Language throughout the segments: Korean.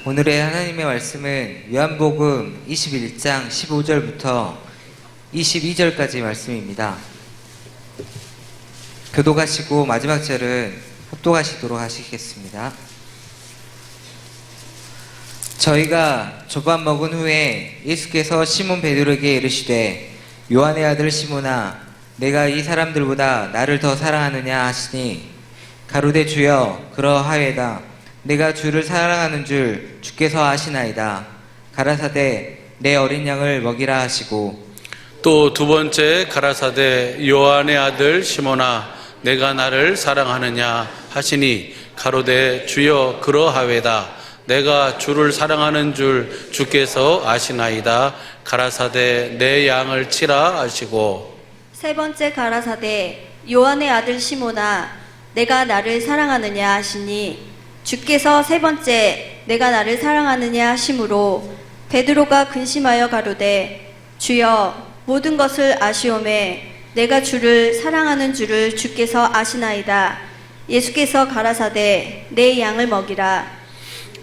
오늘의 하나님의 말씀은 요한복음 21장 15절부터 22절까지 말씀입니다. 교독하시고 마지막 절은 합독하시도록 하시겠습니다. 저희가 조밥 먹은 후에 예수께서 시몬 베드로에게 이르시되 요한의 아들 시몬아 내가 이 사람들보다 나를 더 사랑하느냐 하시니 가로되 주여 그러하외다. 내가 주를 사랑하는 줄 주께서 아시나이다. 가라사대 내 어린 양을 먹이라 하시고 또 두 번째 가라사대 요한의 아들 시몬아 내가 나를 사랑하느냐 하시니 가로되 주여 그러하외다. 내가 주를 사랑하는 줄 주께서 아시나이다. 가라사대 내 양을 치라 하시고 세 번째 가라사대 요한의 아들 시몬아 내가 나를 사랑하느냐 하시니 주께서 세 번째 내가 나를 사랑하느냐 하심으로 베드로가 근심하여 가로되 주여 모든 것을 아시오매 내가 주를 사랑하는 줄을 주께서 아시나이다. 예수께서 가라사대 내 양을 먹이라.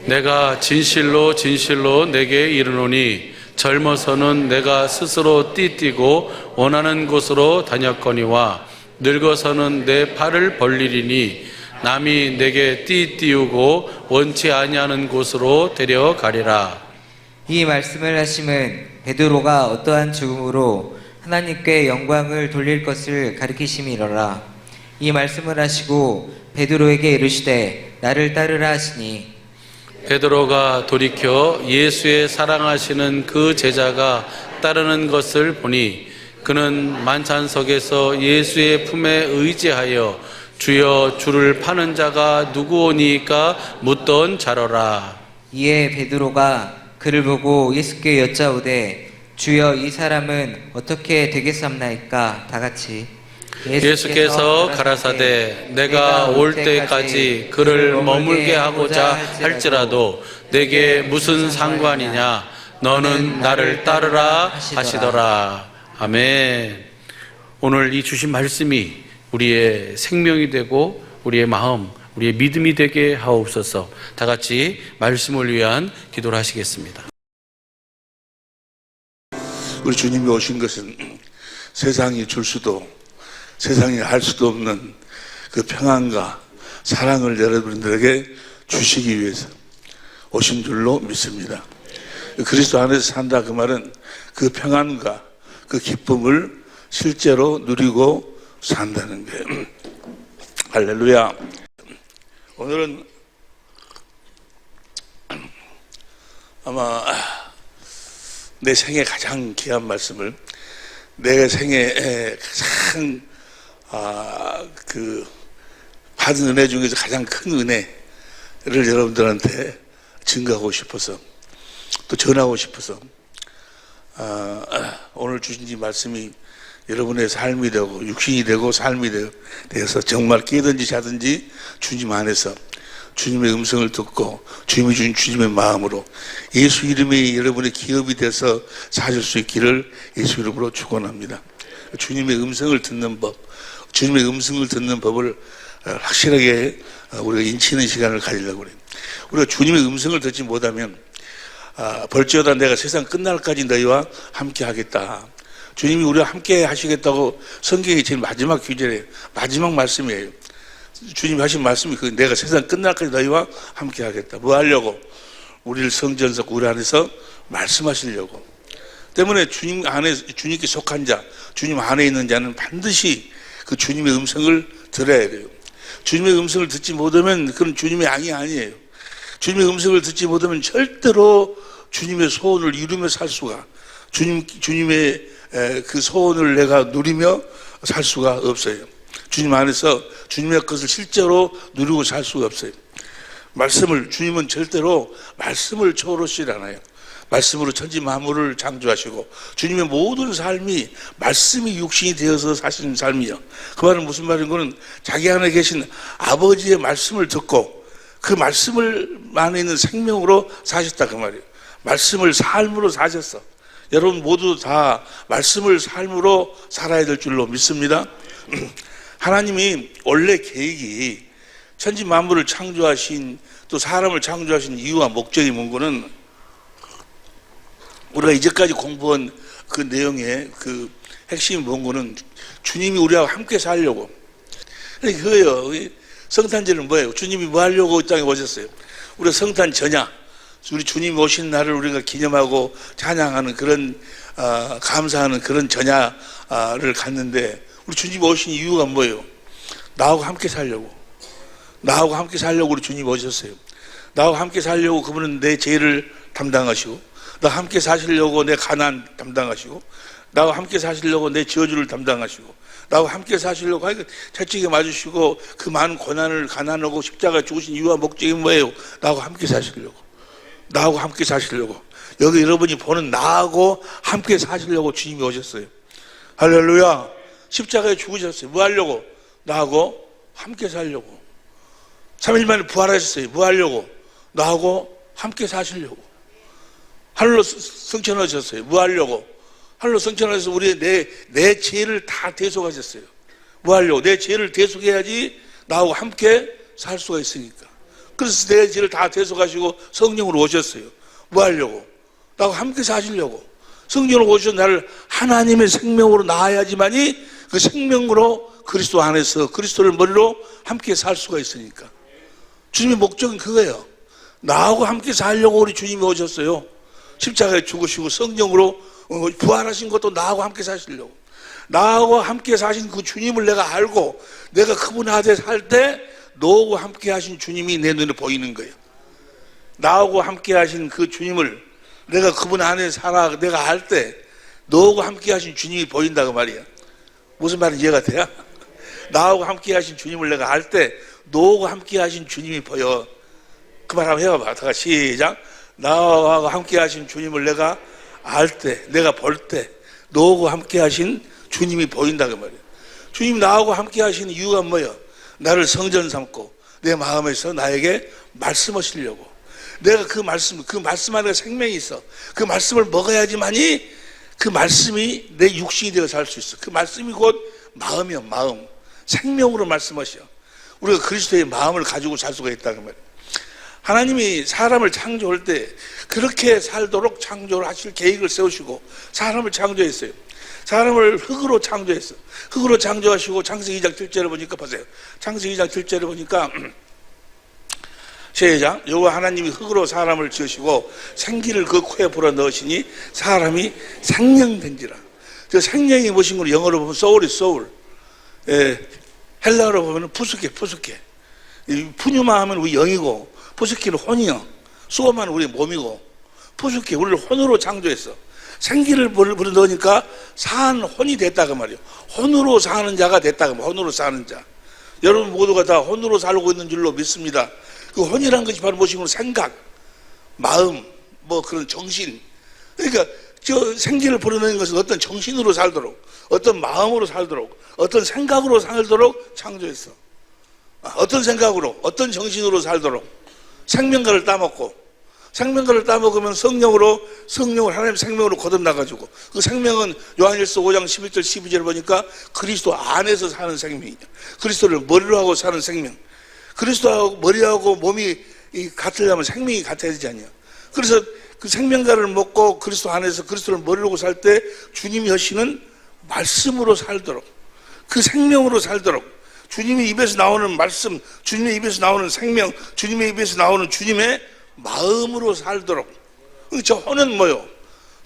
내가 진실로 진실로 내게 이르노니 젊어서는 내가 스스로 띠뛰고 원하는 곳으로 다녔거니와 늙어서는 내 팔을 벌리리니 남이 내게 띠띠우고 원치 아니하는 곳으로 데려가리라. 이 말씀을 하심은 베드로가 어떠한 죽음으로 하나님께 영광을 돌릴 것을 가리키심이로라. 이 말씀을 하시고 베드로에게 이르시되 나를 따르라 하시니 베드로가 돌이켜 예수의 사랑하시는 그 제자가 따르는 것을 보니 그는 만찬석에서 예수의 품에 의지하여 주여 주를 파는 자가 누구오니까 묻던 자로라. 이에 베드로가 그를 보고 예수께 여짜오되 주여 이 사람은 어떻게 되겠사옵나이까. 다같이 예수께서 가라사대 내가 올 때까지 그를 머물게 하고자 할지라도 내게 무슨 상관이냐. 너는 나를 따르라 하시더라. 아멘. 오늘 이 주신 말씀이 우리의 생명이 되고 우리의 마음, 우리의 믿음이 되게 하옵소서. 다 같이 말씀을 위한 기도를 하시겠습니다. 우리 주님이 오신 것은 세상이 줄 수도 세상이 할 수도 없는 그 평안과 사랑을 여러분들에게 주시기 위해서 오신 줄로 믿습니다. 그리스도 안에서 산다 그 말은 그 평안과 그 기쁨을 실제로 누리고 산다는 거예요. 할렐루야. 오늘은 아마 내 생애 가장 귀한 말씀을 내 생애 가장 받은 은혜 중에서 가장 큰 은혜를 여러분들한테 증거하고 싶어서 또 전하고 싶어서 오늘 주신 이 말씀이 여러분의 삶이 되고 육신이 되고 삶이 되어서 정말 깨든지 자든지 주님 안에서 주님의 음성을 듣고 주님이 주신 주님의 마음으로 예수 이름이 여러분의 기업이 돼서 사실 수 있기를 예수 이름으로 축원합니다. 주님의 음성을 듣는 법, 주님의 음성을 듣는 법을 확실하게 우리가 인치는 시간을 가지려고 그래요. 우리가 주님의 음성을 듣지 못하면 벌지어다 내가 세상 끝날까지 너희와 함께 하겠다. 주님이 우리와 함께 하시겠다고 성경의 제일 마지막 규제래요. 마지막 말씀이에요. 주님이 하신 말씀이 내가 세상 끝날까지 너희와 함께 하겠다. 뭐 하려고? 우리를 성전석 우리 안에서 말씀하시려고. 때문에 주님 안에 주님께 속한 자, 주님 안에 있는 자는 반드시 그 주님의 음성을 들어야 돼요. 주님의 음성을 듣지 못하면 그건 주님의 양이 아니에요. 주님의 음성을 듣지 못하면 절대로 주님의 소원을 이루며 살 수가, 주님의 그 소원을 내가 누리며 살 수가 없어요. 주님 안에서 주님의 것을 실제로 누리고 살 수가 없어요. 주님은 절대로 말씀을 초월하시지 않아요. 말씀으로 천지 만물을 창조하시고 주님의 모든 삶이 말씀이 육신이 되어서 사시는 삶이요. 그 말은 무슨 말인 거는 자기 안에 계신 아버지의 말씀을 듣고 그 말씀을 안에 있는 생명으로 사셨다 그 말이에요. 말씀을 삶으로 사셨어. 여러분 모두 다 말씀을 삶으로 살아야 될 줄로 믿습니다. 하나님이 원래 계획이 천지 만물을 창조하신, 또 사람을 창조하신 이유와 목적이 뭔고는 우리가 이제까지 공부한 그 내용의 그 핵심이 뭔고는 주님이 우리와 함께 살려고. 그거예요. 성탄절은 뭐예요? 주님이 뭐 하려고 이 땅에 오셨어요? 우리가 성탄 전야, 우리 주님 오신 날을 우리가 기념하고 찬양하는 그런 감사하는 그런 전야를 갖는데, 우리 주님 오신 이유가 뭐예요? 나하고 함께 살려고. 나하고 함께 살려고 우리 주님 오셨어요. 나하고 함께 살려고 그분은 내 죄를 담당하시고, 나와 함께 사시려고 내 가난 담당하시고, 나와 함께 사시려고 내 저주를 담당하시고, 나와 함께 사시려고 채찍에 맞으시고 그 많은 고난을 가난하고 십자가 죽으신 이유와 목적이 뭐예요? 나하고 함께 사시려고. 나하고 함께 사시려고. 여기 여러분이 보는 나하고 함께 사시려고 주님이 오셨어요. 할렐루야. 십자가에 죽으셨어요. 뭐 하려고? 나하고 함께 살려고. 3일 만에 부활하셨어요. 뭐 하려고? 나하고 함께 사시려고. 하늘로 승천하셨어요. 뭐 하려고? 하늘로 승천하셔서 우리의 내 죄를 다 대속하셨어요. 뭐 하려고? 내 죄를 대속해야지 나하고 함께 살 수가 있으니까. 그래서 내 죄를 다 대속하시고 성령으로 오셨어요. 뭐 하려고? 나하고 함께 사시려고. 성령으로 오셔서 나를 하나님의 생명으로 낳아야지만이 그 생명으로 그리스도 안에서 그리스도를 머리로 함께 살 수가 있으니까. 주님의 목적은 그거예요. 나하고 함께 살려고 우리 주님이 오셨어요. 십자가에 죽으시고 성령으로 부활하신 것도 나하고 함께 사시려고. 나하고 함께 사신 그 주님을 내가 알고 내가 그분 안에 살 때 너하고 함께 하신 주님이 내 눈에 보이는 거예요. 나하고 함께 하신 그 주님을 내가 그분 안에 살아 내가 알 때 너하고 함께 하신 주님이 보인다고 말이야. 무슨 말인지 이해가 돼요? 나하고 함께 하신 주님을 내가 알 때 너하고 함께 하신 주님이 보여. 그 말 한번 해봐봐. 다 같이 시작. 나하고 함께 하신 주님을 내가 알 때, 내가 볼 때 너하고 함께 하신 주님이 보인다고 말이야. 주님 나하고 함께 하시는 이유가 뭐예요? 나를 성전 삼고 내 마음에서 나에게 말씀하시려고. 내가 그 말씀 안에 생명이 있어. 그 말씀을 먹어야지만이 그 말씀이 내 육신이 되어 살 수 있어. 그 말씀이 곧 마음이야. 마음. 생명으로 말씀하셔. 우리가 그리스도의 마음을 가지고 살 수가 있다는 말이야. 하나님이 사람을 창조할 때 그렇게 살도록 창조를 하실 계획을 세우시고 사람을 창조했어요. 사람을 흙으로 창조했어. 흙으로 창조하시고 창세기 2장 7절을 보니까 보세요. 창세기 2장 7절을 보니까 시작. 여호와 하나님이 흙으로 사람을 지으시고 생기를 그 코에 불어넣으시니 사람이 생명된지라. 그 생명이 무엇인 걸 영어로 보면 soul이 soul. 헬라어로 보면 푸스케. 푸뉴마 하면 우리 영이고 푸스케는 혼이요. 수어만 우리 몸이고 푸스케 우리를 혼으로 창조했어. 생기를 불어넣으니까 산 혼이 됐다고 말이에요. 혼으로 사는 자가 됐다고 말이에요. 혼으로 사는 자. 여러분 모두가 다 혼으로 살고 있는 줄로 믿습니다. 그 혼이란 것이 바로 무엇이고 생각, 마음, 뭐 그런 정신. 그러니까 저 생기를 불어넣는 것은 어떤 정신으로 살도록, 어떤 마음으로 살도록, 어떤 생각으로 살도록 창조했어. 어떤 생각으로, 어떤 정신으로 살도록 생명과를 따먹고, 생명과를 따먹으면 성령을 하나님의 생명으로 거듭나가지고 그 생명은 요한일서 5장 11절 12절을 보니까 그리스도 안에서 사는 생명이냐. 그리스도를 머리로 하고 사는 생명. 그리스도하고 머리하고 몸이 같으려면 생명이 같아야 되지 않냐. 그래서 그 생명과를 먹고 그리스도 안에서 그리스도를 머리로 하고 살 때 주님이 하시는 말씀으로 살도록, 그 생명으로 살도록, 주님의 입에서 나오는 말씀, 주님의 입에서 나오는 생명, 주님의 입에서 나오는 주님의 마음으로 살도록. 저 혼은 뭐요?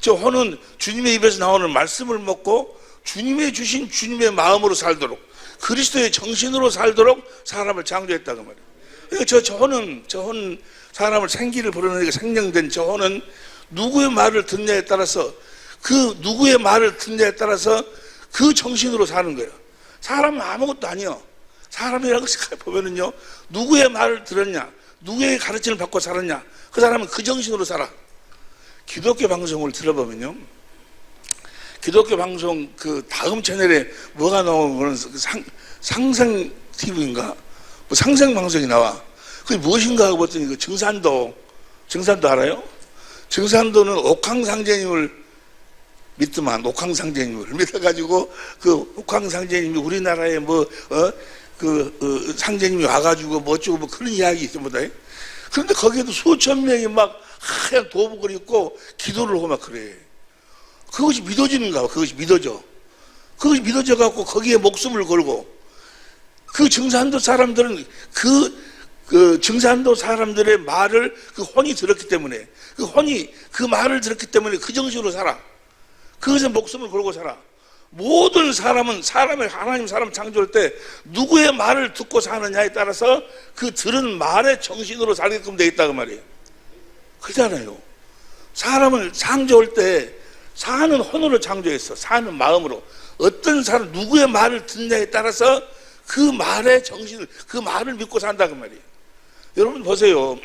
저 혼은 주님의 입에서 나오는 말씀을 먹고 주님의 주신 주님의 마음으로 살도록, 그리스도의 정신으로 살도록 사람을 창조했다고 말이에요. 그러니까 저 혼은 사람을 생기를 불어넣으니까 생명된 저 혼은 누구의 말을 듣냐에 따라서, 그 누구의 말을 듣냐에 따라서 그 정신으로 사는 거예요. 사람은 아무것도 아니요. 사람이라고 보면은요, 누구의 말을 들었냐, 누구의 가르침을 받고 살았냐, 그 사람은 그 정신으로 살아. 기독교 방송을 들어보면요, 기독교 방송 그 다음 채널에 뭐가 나오는 상생 TV인가? 뭐 상생 방송이 나와. 그게 무엇인가 하고 봤더니 그 증산도 알아요? 증산도는 옥황상제님을 믿더만, 옥황상제님을 믿어가지고 그 옥황상제님이 우리나라에 상제님이 와가지고 뭐 어쩌고 뭐 그런 이야기 있습니다. 그런데 거기에도 수천 명이 막 하얀 도복을 입고 기도를 하고 막 그래. 그것이 믿어지는가 봐. 그것이 믿어져. 그것이 믿어져 갖고 거기에 목숨을 걸고 그 증산도 사람들은 그 증산도 사람들의 말을 그 혼이 들었기 때문에 그 혼이 그 말을 들었기 때문에 그 정신으로 살아. 그것에 목숨을 걸고 살아. 모든 사람은 하나님 사람 창조할 때 누구의 말을 듣고 사느냐에 따라서 그 들은 말의 정신으로 살게끔 되어 있다고 말이에요. 그렇잖아요. 사람을 창조할 때 사는 혼으로 창조했어. 사는 마음으로. 어떤 사람 누구의 말을 듣느냐에 따라서 그 말의 정신을 그 말을 믿고 산다고 말이에요. 여러분 보세요.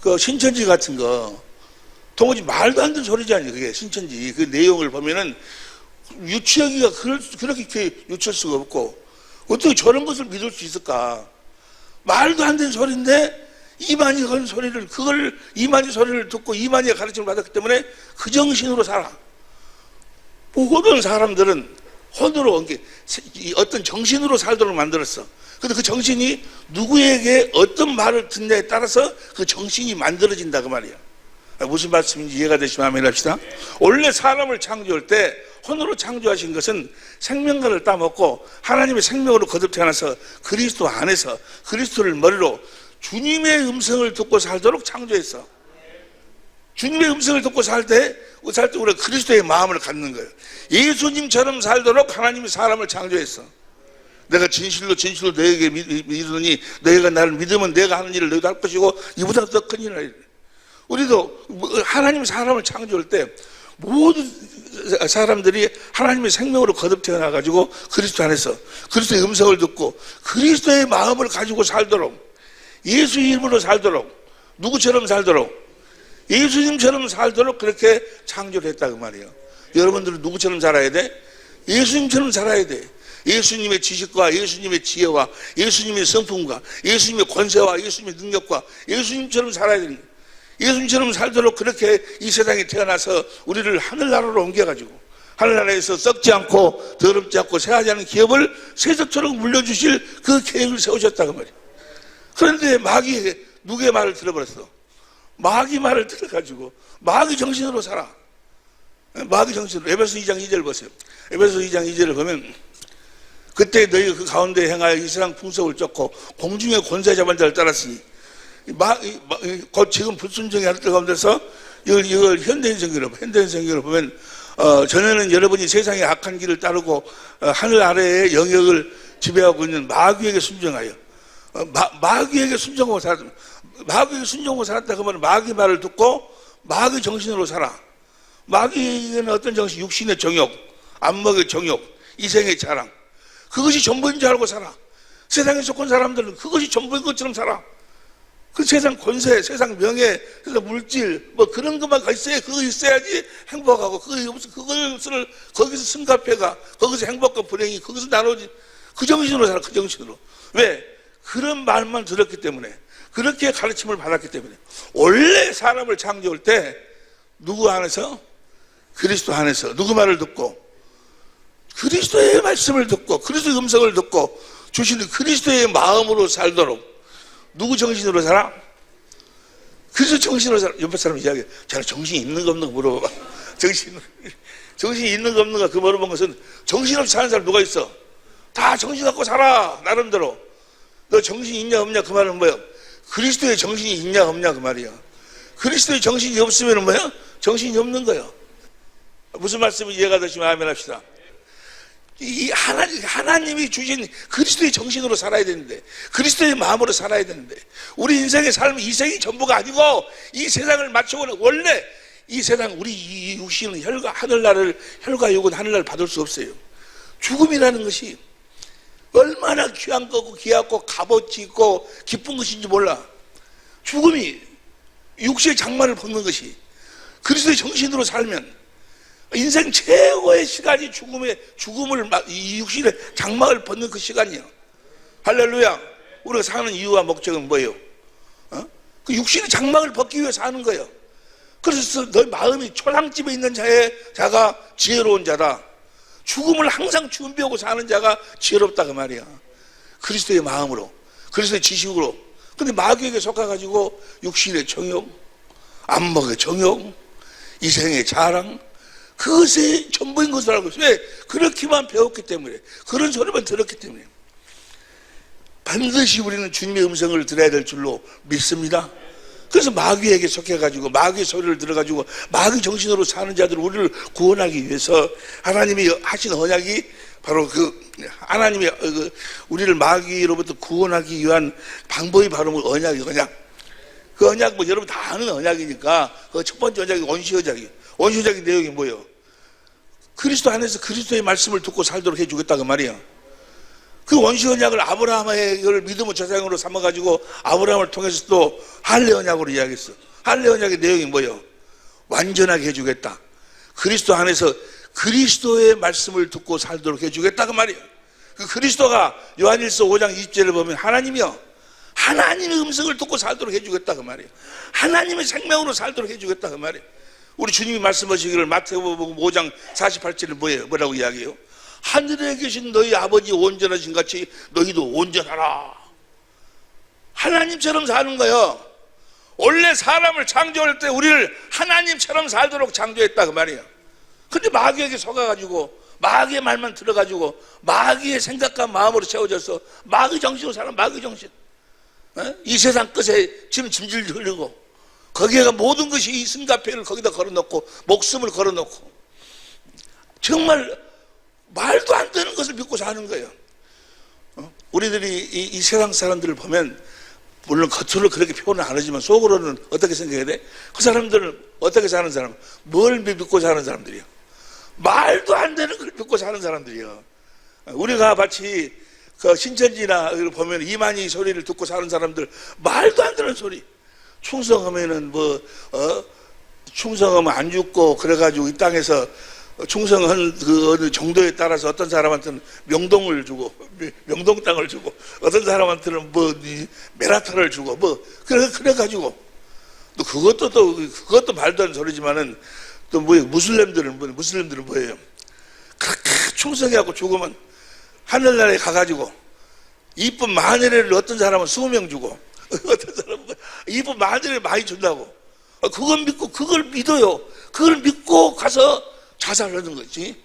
그 신천지 같은 거 도무지 말도 안 되는 소리잖아요. 그게 신천지 그 내용을 보면은 유치하기가 그렇게 유치할 수가 없고 어떻게 저런 것을 믿을 수 있을까? 말도 안 되는 소리인데 이만희 하는 소리를 그걸 이만희 소리를 듣고 이만희가 가르침을 받았기 때문에 그 정신으로 살아. 모든 사람들은 혼으로 어떤 정신으로 살도록 만들었어. 근데 그 정신이 누구에게 어떤 말을 듣냐에 따라서 그 정신이 만들어진다 그 말이야. 무슨 말씀인지 이해가 되시면 아멘 합시다. 원래 사람을 창조할 때 혼으로 창조하신 것은 생명과를 따먹고 하나님의 생명으로 거듭 태어나서 그리스도 안에서 그리스도를 머리로 주님의 음성을 듣고 살도록 창조했어. 주님의 음성을 듣고 살 때 우리가 그리스도의 마음을 갖는 거예요. 예수님처럼 살도록 하나님이 사람을 창조했어. 내가 진실로 너에게 믿으니 너희가 나를 믿으면 내가 하는 일을 너희도 할 것이고 이보다 더 큰 일을 하리라. 우리도 하나님 사람을 창조할 때 모든 사람들이 하나님의 생명으로 거듭 태어나가지고 그리스도 안에서 그리스도의 음성을 듣고 그리스도의 마음을 가지고 살도록 예수 이름으로 살도록 누구처럼 살도록 예수님처럼 살도록 그렇게 창조를 했다 그 말이에요. 여러분들은 누구처럼 살아야 돼? 예수님처럼 살아야 돼. 예수님의 지식과 예수님의 지혜와 예수님의 성품과 예수님의 권세와 예수님의 능력과 예수님처럼 살아야 됩니다. 예수님처럼 살도록 그렇게 이 세상에 태어나서 우리를 하늘나라로 옮겨가지고 하늘나라에서 썩지 않고 더럽지 않고 새하지 않은 기업을 세적처럼 물려주실 그 계획을 세우셨다고 말이에요. 그런데 마귀 누구의 말을 들어버렸어? 마귀 말을 들어가지고 마귀 정신으로 살아. 마귀 정신으로. 에베소 2장 2절 보세요. 에베소 2장 2절을 보면 그때 너희 그 가운데 행하여 이 세상 풍속을 쫓고 공중의 권세 잡은 자를 따랐으니 곧 지금 불순종의 하늘 가운데서 이걸 현대인 성경으로 보면 전에는 여러분이 세상의 악한 길을 따르고 하늘 아래의 영역을 지배하고 있는 마귀에게 순종하여 마귀에게 순종하고 살았다. 마귀에게 순종하고 살았다 그러면 마귀 말을 듣고 마귀 정신으로 살아. 마귀는 어떤 정신? 육신의 정욕, 안목의 정욕, 이생의 자랑. 그것이 전부인 줄 알고 살아. 세상에 속한 사람들은 그것이 전부인 것처럼 살아. 그 세상 권세, 세상 명예, 세상 물질, 뭐 그런 것만 있어야, 그거 있어야지 행복하고, 그것을 거기서 승갑해가, 거기서 행복과 불행이, 거기서 나눠지, 그 정신으로 살아, 그 정신으로. 왜? 그런 말만 들었기 때문에, 그렇게 가르침을 받았기 때문에. 원래 사람을 창조할 때, 누구 안에서? 그리스도 안에서, 누구 말을 듣고, 그리스도의 말씀을 듣고, 그리스도의 음성을 듣고, 주시는 그리스도의 마음으로 살도록, 누구 정신으로 살아? 그래서 정신으로 살아. 옆에 사람 이야기해. 자네 정신이 있는 거 없는 거 물어봐. 정신이 있는 거 없는 거 그 물어본 것은 정신없이 사는 사람 누가 있어? 다 정신 갖고 살아. 나름대로. 너 정신이 있냐 없냐 그 말은 뭐야? 그리스도의 정신이 있냐 없냐 그 말이야. 그리스도의 정신이 없으면 뭐야? 정신이 없는 거야. 무슨 말씀이 이해가 되시면 아멘 합시다. 이 하나님이 주신 그리스도의 정신으로 살아야 되는데, 그리스도의 마음으로 살아야 되는데, 우리 인생의 삶은 이 생이 전부가 아니고, 이 세상을 맞추고는 원래 이 세상, 우리 이 육신은 혈과 육은 하늘나라를 받을 수 없어요. 죽음이라는 것이 얼마나 귀한 거고, 귀하고, 값어치 있고, 기쁜 것인지 몰라. 죽음이 육신의 장마를 벗는 것이, 그리스도의 정신으로 살면, 인생 최고의 시간이 죽음을, 이 육신의 장막을 벗는 그 시간이야. 할렐루야. 우리가 사는 이유와 목적은 뭐예요? 그 육신의 장막을 벗기 위해 사는 거예요. 그래서 너희 마음이 초상집에 있는 자가 지혜로운 자다. 죽음을 항상 준비하고 사는 자가 지혜롭다 그 말이야. 그리스도의 마음으로, 그리스도의 지식으로. 근데 마귀에게 속아가지고 육신의 정욕, 안목의 정욕, 이생의 자랑, 그것이 전부인 것을 알고 있어요. 왜? 그렇게만 배웠기 때문에, 그런 소리만 들었기 때문에. 반드시 우리는 주님의 음성을 들어야 될 줄로 믿습니다. 그래서 마귀에게 속해가지고 마귀의 소리를 들어가지고 마귀 정신으로 사는 자들을 우리를 구원하기 위해서 하나님이 하신 언약이 바로 하나님이 우리를 마귀로부터 구원하기 위한 방법이 바로 언약이 언약. 그 언약 여러분 다 아는 언약이니까 그 첫 번째 언약이 원시언약이에요. 원시언약의 내용이 뭐예요? 그리스도 안에서 그리스도의 말씀을 듣고 살도록 해주겠다 그 말이에요. 그 원시언약을 아브라함의 믿음의 조상으로 삼아가지고 아브라함을 통해서 또 할례 언약으로 이야기했어. 할례 언약의 내용이 뭐예요? 완전하게 해주겠다. 그리스도 안에서 그리스도의 말씀을 듣고 살도록 해주겠다 그 말이에요. 그 그리스도가 요한일서 5장 20절을 보면 하나님이요, 하나님의 음성을 듣고 살도록 해주겠다 그 말이에요. 하나님의 생명으로 살도록 해주겠다 그 말이에요. 우리 주님이 말씀하시기를 마태복음 5장 48절은 뭐예요? 뭐라고 이야기해요? 하늘에 계신 너희 아버지 온전하신 같이 너희도 온전하라. 하나님처럼 사는 거예요. 원래 사람을 창조할 때 우리를 하나님처럼 살도록 창조했다 그 말이에요. 근데 마귀에게 속아가지고 마귀의 말만 들어가지고 마귀의 생각과 마음으로 채워져서 마귀 정신으로 사는 마귀 정신. 이 세상 끝에 지금 짐질 흘리고 거기에가 모든 것이 이 승가패를 거기다 걸어놓고 목숨을 걸어놓고 정말 말도 안 되는 것을 믿고 사는 거예요. 우리들이 이 세상 사람들을 보면 물론 겉으로 그렇게 표현을 안 하지만 속으로는 어떻게 생각해야 돼? 그 사람들은 어떻게 사는 사람? 뭘 믿고 사는 사람들이요? 말도 안 되는 걸 믿고 사는 사람들이요. 우리가 마치 그 신천지나 보면 이만희 소리를 듣고 사는 사람들 말도 안 되는 소리. 충성하면은 충성하면 안 죽고 그래가지고 이 땅에서 충성한 그 어느 정도에 따라서 어떤 사람한테는 명동을 주고 명동 땅을 주고 어떤 사람한테는 메라타를 주고 그래가지고 또 그것도 말도 안 되는 소리지만은 또 뭐예요? 무슬림들은 뭐예요? 그렇게 충성해갖고 죽으면 하늘나라에 가가지고 이쁜 마늘을 어떤 사람은 20명 주고 어떤 사람은 이쁜 마늘을 많이 준다고. 그걸 믿어요. 그걸 믿고 가서 자살하는 거지.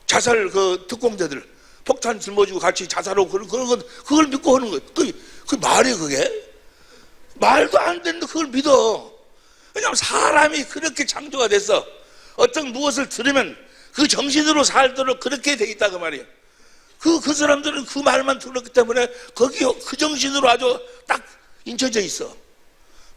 자살 특공대들 폭탄 짊어지고 같이 자살하고 그걸 믿고 하는 거예요. 그 말이에요 그게? 말도 안 되는데 그걸 믿어. 왜냐하면 사람이 그렇게 창조가 돼서 어떤 무엇을 들으면 그 정신으로 살도록 그렇게 돼 있다 그 말이에요. 그 사람들은 그 말만 들었기 때문에 거기 그 정신으로 아주 딱 인쳐져 있어.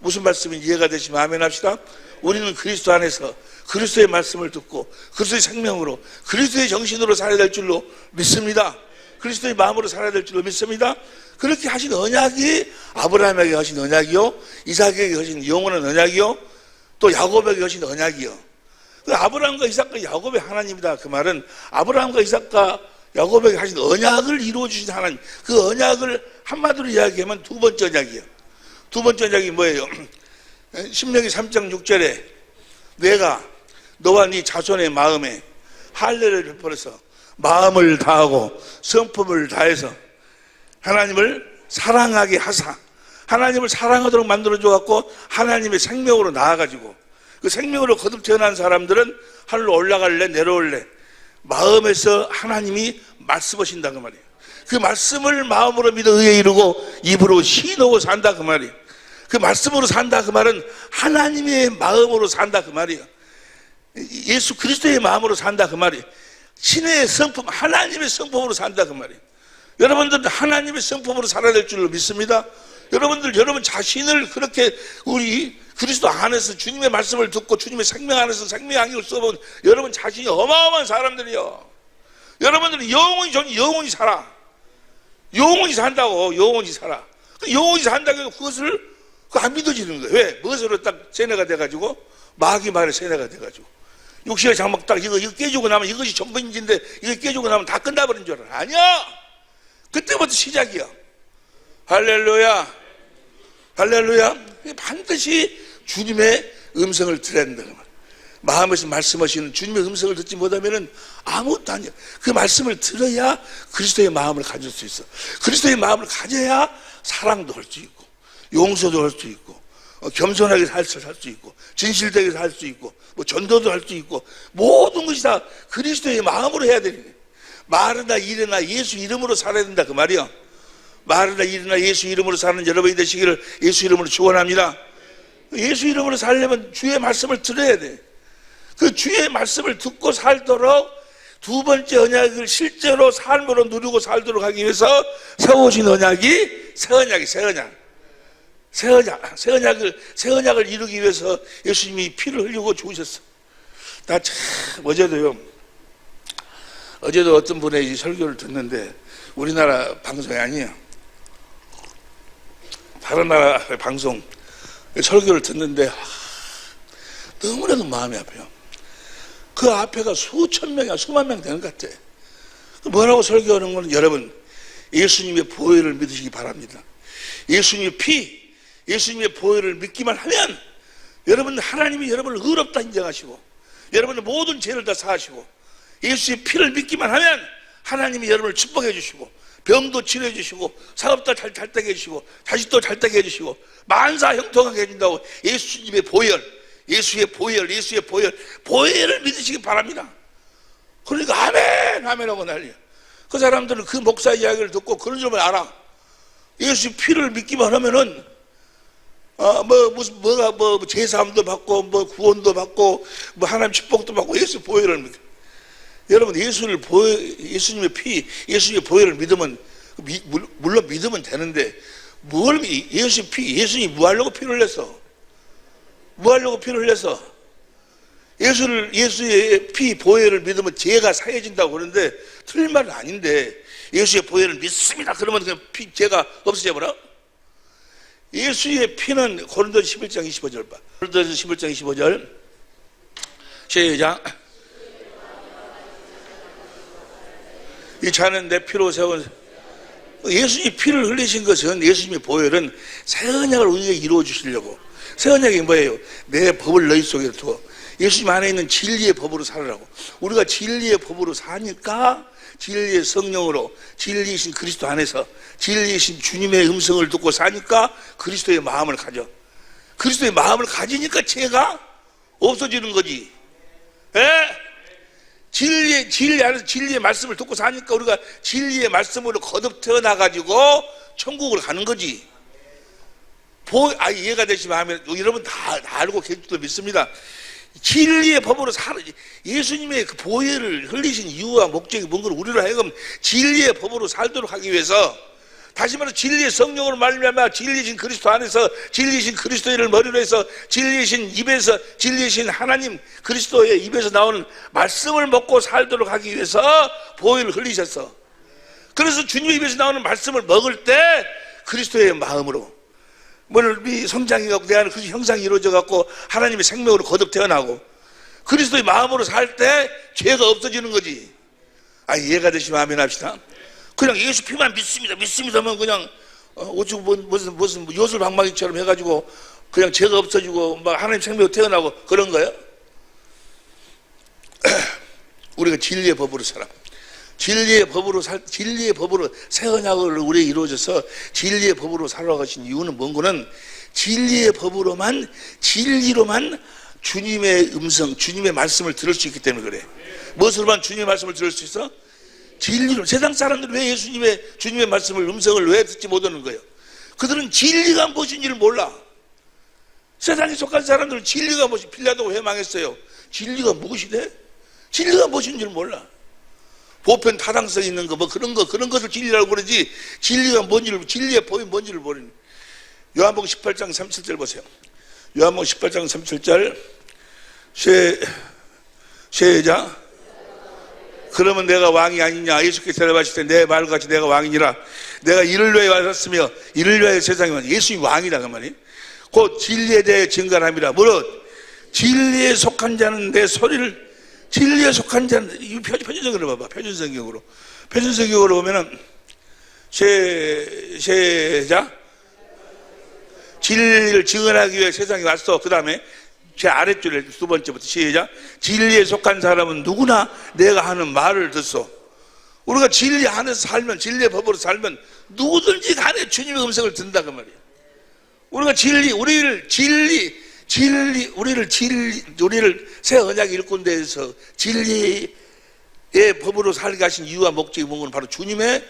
무슨 말씀인지 이해가 되시면 아멘 합시다. 우리는 그리스도 안에서 그리스도의 말씀을 듣고 그리스도의 생명으로 그리스도의 정신으로 살아야 될 줄로 믿습니다. 그리스도의 마음으로 살아야 될 줄로 믿습니다. 그렇게 하신 언약이 아브라함에게 하신 언약이요, 이삭에게 하신 영원한 언약이요, 또 야곱에게 하신 언약이요. 아브라함과 이삭과 야곱의 하나님이다. 그 말은 아브라함과 이삭과 야곱에게 하신 언약을 이루어주신 하나님, 그 언약을 한마디로 이야기하면 두 번째 언약이에요. 두 번째 언약이 뭐예요? 신명기 3장 6절에 내가 너와 네 자손의 마음에 할례를 베풀어서 마음을 다하고 성품을 다해서 하나님을 사랑하게 하사, 하나님을 사랑하도록 만들어줘갖고 하나님의 생명으로 나아가지고 그 생명으로 거듭 태어난 사람들은 하늘로 올라갈래 내려올래 마음에서 하나님이 말씀하신다 그 말이에요. 그 말씀을 마음으로 믿어 의에 이르고 입으로 시인하고 산다 그 말이에요. 그 말씀으로 산다 그 말은 하나님의 마음으로 산다 그 말이에요. 예수 그리스도의 마음으로 산다 그 말이에요. 신의 성품, 하나님의 성품으로 산다 그 말이에요. 여러분들 하나님의 성품으로 살아야 될 줄로 믿습니다. 여러분 자신을 그렇게 우리 그리스도 안에서 주님의 말씀을 듣고 주님의 생명 안에서 생명의 안경을 써본 여러분 자신이 어마어마한 사람들이요. 여러분들은 영원히 살아. 영원히 산다고. 영원히 살아. 영원히 산다고 해서 그것을 안 믿어지는 거예요. 왜? 무엇으로 딱 세뇌가 돼가지고 마귀 말에 세뇌가 돼가지고 육신의 장막 딱 이거 깨지고 나면 이것이 전부인지인데 이거 깨지고 나면 다 끝나버린 줄 알아. 아니야. 그때부터 시작이야. 할렐루야. 할렐루야. 반드시 주님의 음성을 들어야 된다. 마음에서 말씀하시는 주님의 음성을 듣지 못하면은 아무것도 아니야. 그 말씀을 들어야 그리스도의 마음을 가질 수 있어. 그리스도의 마음을 가져야 사랑도 할 수 있고, 용서도 할 수 있고, 겸손하게 살 수 있고, 진실되게 살 수 있고, 뭐 전도도 할 수 있고, 모든 것이 다 그리스도의 마음으로 해야 되는 거야. 말이나 일이나 예수 이름으로 살아야 된다 그 말이야. 말이나 일이나 예수 이름으로 사는 여러분이 되시기를 예수 이름으로 축원합니다. 예수 이름으로 살려면 주의 말씀을 들어야 돼. 그 주의 말씀을 듣고 살도록 두 번째 언약을 실제로 삶으로 누리고 살도록 하기 위해서 세워진 언약이 새 언약을 이루기 위해서 예수님이 피를 흘리고 죽으셨어. 나 참 어제도 어떤 분의 이 설교를 듣는데 우리나라 방송이 아니에요. 다른 나라 방송 설교를 듣는데 너무나도 마음이 아파요. 그 앞에가 수천 명이야, 수만 명 되는 것 같아. 뭐라고 설교하는 거는 여러분 예수님의 보혈을 믿으시기 바랍니다. 예수님의 피, 예수님의 보혈을 믿기만 하면 여러분 하나님이 여러분을 의롭다 인정하시고 여러분의 모든 죄를 다 사하시고 예수의 피를 믿기만 하면 하나님이 여러분을 축복해 주시고 병도 치료해 주시고 사업도 잘 되게 해주시고 자식도 잘 되게 해주시고 만사 형통하게 해준다고 예수님의 예수의 보혈을 믿으시기 바랍니다. 그러니까 아멘 하고 난리야. 그 사람들은 그 목사 이야기를 듣고 그런 점을 알아. 예수의 피를 믿기만 하면은 제사함도 받고 구원도 받고 하나님 축복도 받고 예수 보혈을 믿고. 여러분 예수님의 피, 예수님의 보혈을 믿으면 물론 믿으면 되는데 예수의 피, 예수님이 뭐 하려고 피를 흘렸어? 예수의 피, 보혈을 믿으면 죄가 사해진다고 그러는데 틀린 말은 아닌데 예수의 보혈을 믿습니다. 그러면 그냥 죄가 없어져 버려? 예수의 피는 고린도서 11장 25절 봐. 고린도서 11장 25절 시작. 이 자는 내 피로 세운 예수님이 피를 흘리신 것은 예수님의 보혈은 새 언약을 우리에게 이루어 주시려고. 새 언약이 뭐예요? 내 법을 너희 속에 두어 예수님 안에 있는 진리의 법으로 살으라고. 우리가 진리의 법으로 사니까 진리의 성령으로 진리이신 그리스도 안에서 진리이신 주님의 음성을 듣고 사니까 그리스도의 마음을 가져. 그리스도의 마음을 가지니까 죄가 없어지는 거지. 진리 안에서 진리의 말씀을 듣고 사니까 우리가 진리의 말씀으로 거듭 태어나가지고 천국을 가는 거지. 이해가 되시면 하면 여러분 다 알고 계실 줄 믿습니다. 진리의 법으로 예수님의 그 보혈을 흘리신 이유와 목적이 뭔가 우리로 하여금 진리의 법으로 살도록 하기 위해서 다시 말해서 진리의 성령으로 말미암아 진리이신 그리스도 안에서 진리이신 그리스도를 머리로 해서 진리이신 하나님 그리스도의 입에서 나오는 말씀을 먹고 살도록 하기 위해서 보혈을 흘리셨어. 그래서 주님의 입에서 나오는 말씀을 먹을 때 그리스도의 마음으로 우리 성장해갖고 내 안에 그 형상이 이루어져갖고 하나님의 생명으로 거듭 태어나고 그리스도의 마음으로 살 때 죄가 없어지는 거지. 이해가 되시면 아멘 합시다. 그냥 예수 피만 믿습니다 하면 그냥 무슨 요술방망이처럼 해가지고 그냥 죄가 없어지고 막 하나님 생명으로 태어나고 그런 거예요. 우리가 진리의 법으로 살아. 진리의 법으로 새 언약을 우리에게 이루어져서 진리의 법으로 살아가신 이유는 뭔가는 진리의 법으로만 진리로만 주님의 음성, 주님의 말씀을 들을 수 있기 때문에 그래. 무엇으로만 주님의 말씀을 들을 수 있어? 진리로. 세상 사람들은 왜 주님의 말씀을 음성을 왜 듣지 못하는 거예요? 그들은 진리가 무엇인지를 몰라. 세상에 속한 사람들은 진리가 무엇이 빌라도가 왜 망했어요? 진리가 무엇이래? 진리가 무엇인지를 몰라. 보편 타당성 있는 거 그런 것을 진리라고 그러지 진리의 법이 뭔지를 모르는. 요한복음 18장 37절 보세요. 요한복음 18장 37절 시작. 그러면 내가 왕이 아니냐? 예수께서 대답하실 때 내 말같이 내가 왕이니라. 내가 이를 위하여 왔으며 이를 위하여 세상에 왔으며 예수님이 왕이다 그 말이. 곧 진리에 대해 증거함이라. 무릇 진리에 속한 자는 내 소리를 진리에 속한 자는 이 표준성경으로 봐봐. 표준성경으로 보면은 시작. 진리를 증언하기 위해 세상에 왔어. 그 다음에 제 아랫줄에 두 번째부터 시작. 진리에 속한 사람은 누구나 내가 하는 말을 듣소. 우리가 진리 안에서 살면, 진리의 법으로 살면 누구든지 간에 주님의 음성을 듣는다 그 말이에요. 우리가 우리를 새 언약 일꾼대에서 진리의 법으로 살게 하신 이유와 목적이 뭔가 바로 주님의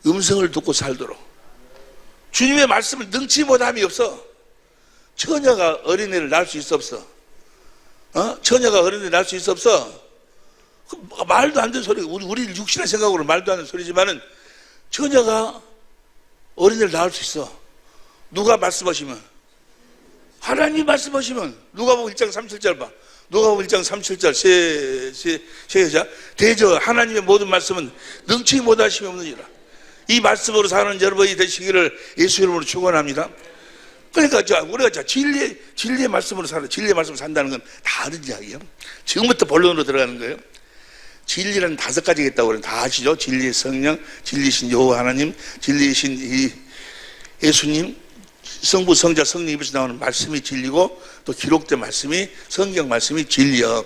음성을 듣고 살도록. 주님의 말씀을 능치 못함이 없어. 처녀가 어린애를 낳을 수 있어 없어? 처녀가 어린애를 낳을 수 있어 없어? 말도 안 되는 소리. 우리 육신의 생각으로 말도 안 되는 소리지만은 처녀가 어린애를 낳을 수 있어. 누가 말씀하시면, 하나님 말씀하시면. 누가복음 1장 37절 봐. 누가복음 1장 37절 세 여자. 대저 하나님의 모든 말씀은 능치 못하심이 없느니라. 이 말씀으로 사는 여러분이 되시기를 예수 이름으로 축원합니다. 그러니까 우리가 진리의 말씀으로 진리의 말씀으로 산다는 건 다른 이야기예요. 지금부터 본론으로 들어가는 거예요. 진리는 5가지가 있다고 그러면 다 아시죠? 진리의 성령, 진리신 여호와 하나님, 진리신 이 예수님, 성부, 성자, 성령 입에서 나오는 말씀이 진리고, 또 기록된 말씀이, 성경 말씀이 진리여.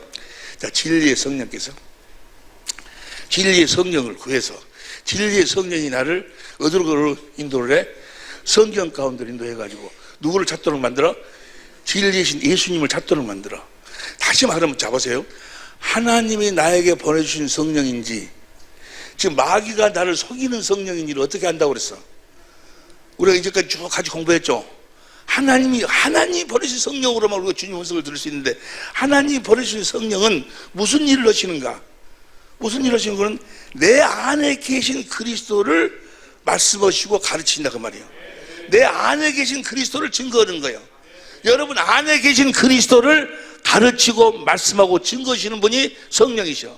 자, 진리의 성령께서 진리의 성령을 구해서 진리의 성령이 나를 어디로 인도를 해? 성경 가운데로 인도해가지고 누구를 찾도록 만들어? 진리이신 예수님을 찾도록 만들어. 다시 말하면 자보세요. 하나님이 나에게 보내주신 성령인지, 지금 마귀가 나를 속이는 성령인지를 어떻게 한다고 그랬어? 우리가 이제까지 쭉 같이 공부했죠. 하나님이 보내신 성령으로만 우리가 주님 음성을 들을 수 있는데, 하나님이 보내주신 성령은 무슨 일을 하시는가? 무슨 일을 하시는 거는 내 안에 계신 그리스도를 말씀하시고 가르친다 그 말이에요. 내 안에 계신 그리스도를 증거하는 거예요. 여러분 안에 계신 그리스도를 가르치고 말씀하고 증거하시는 분이 성령이셔.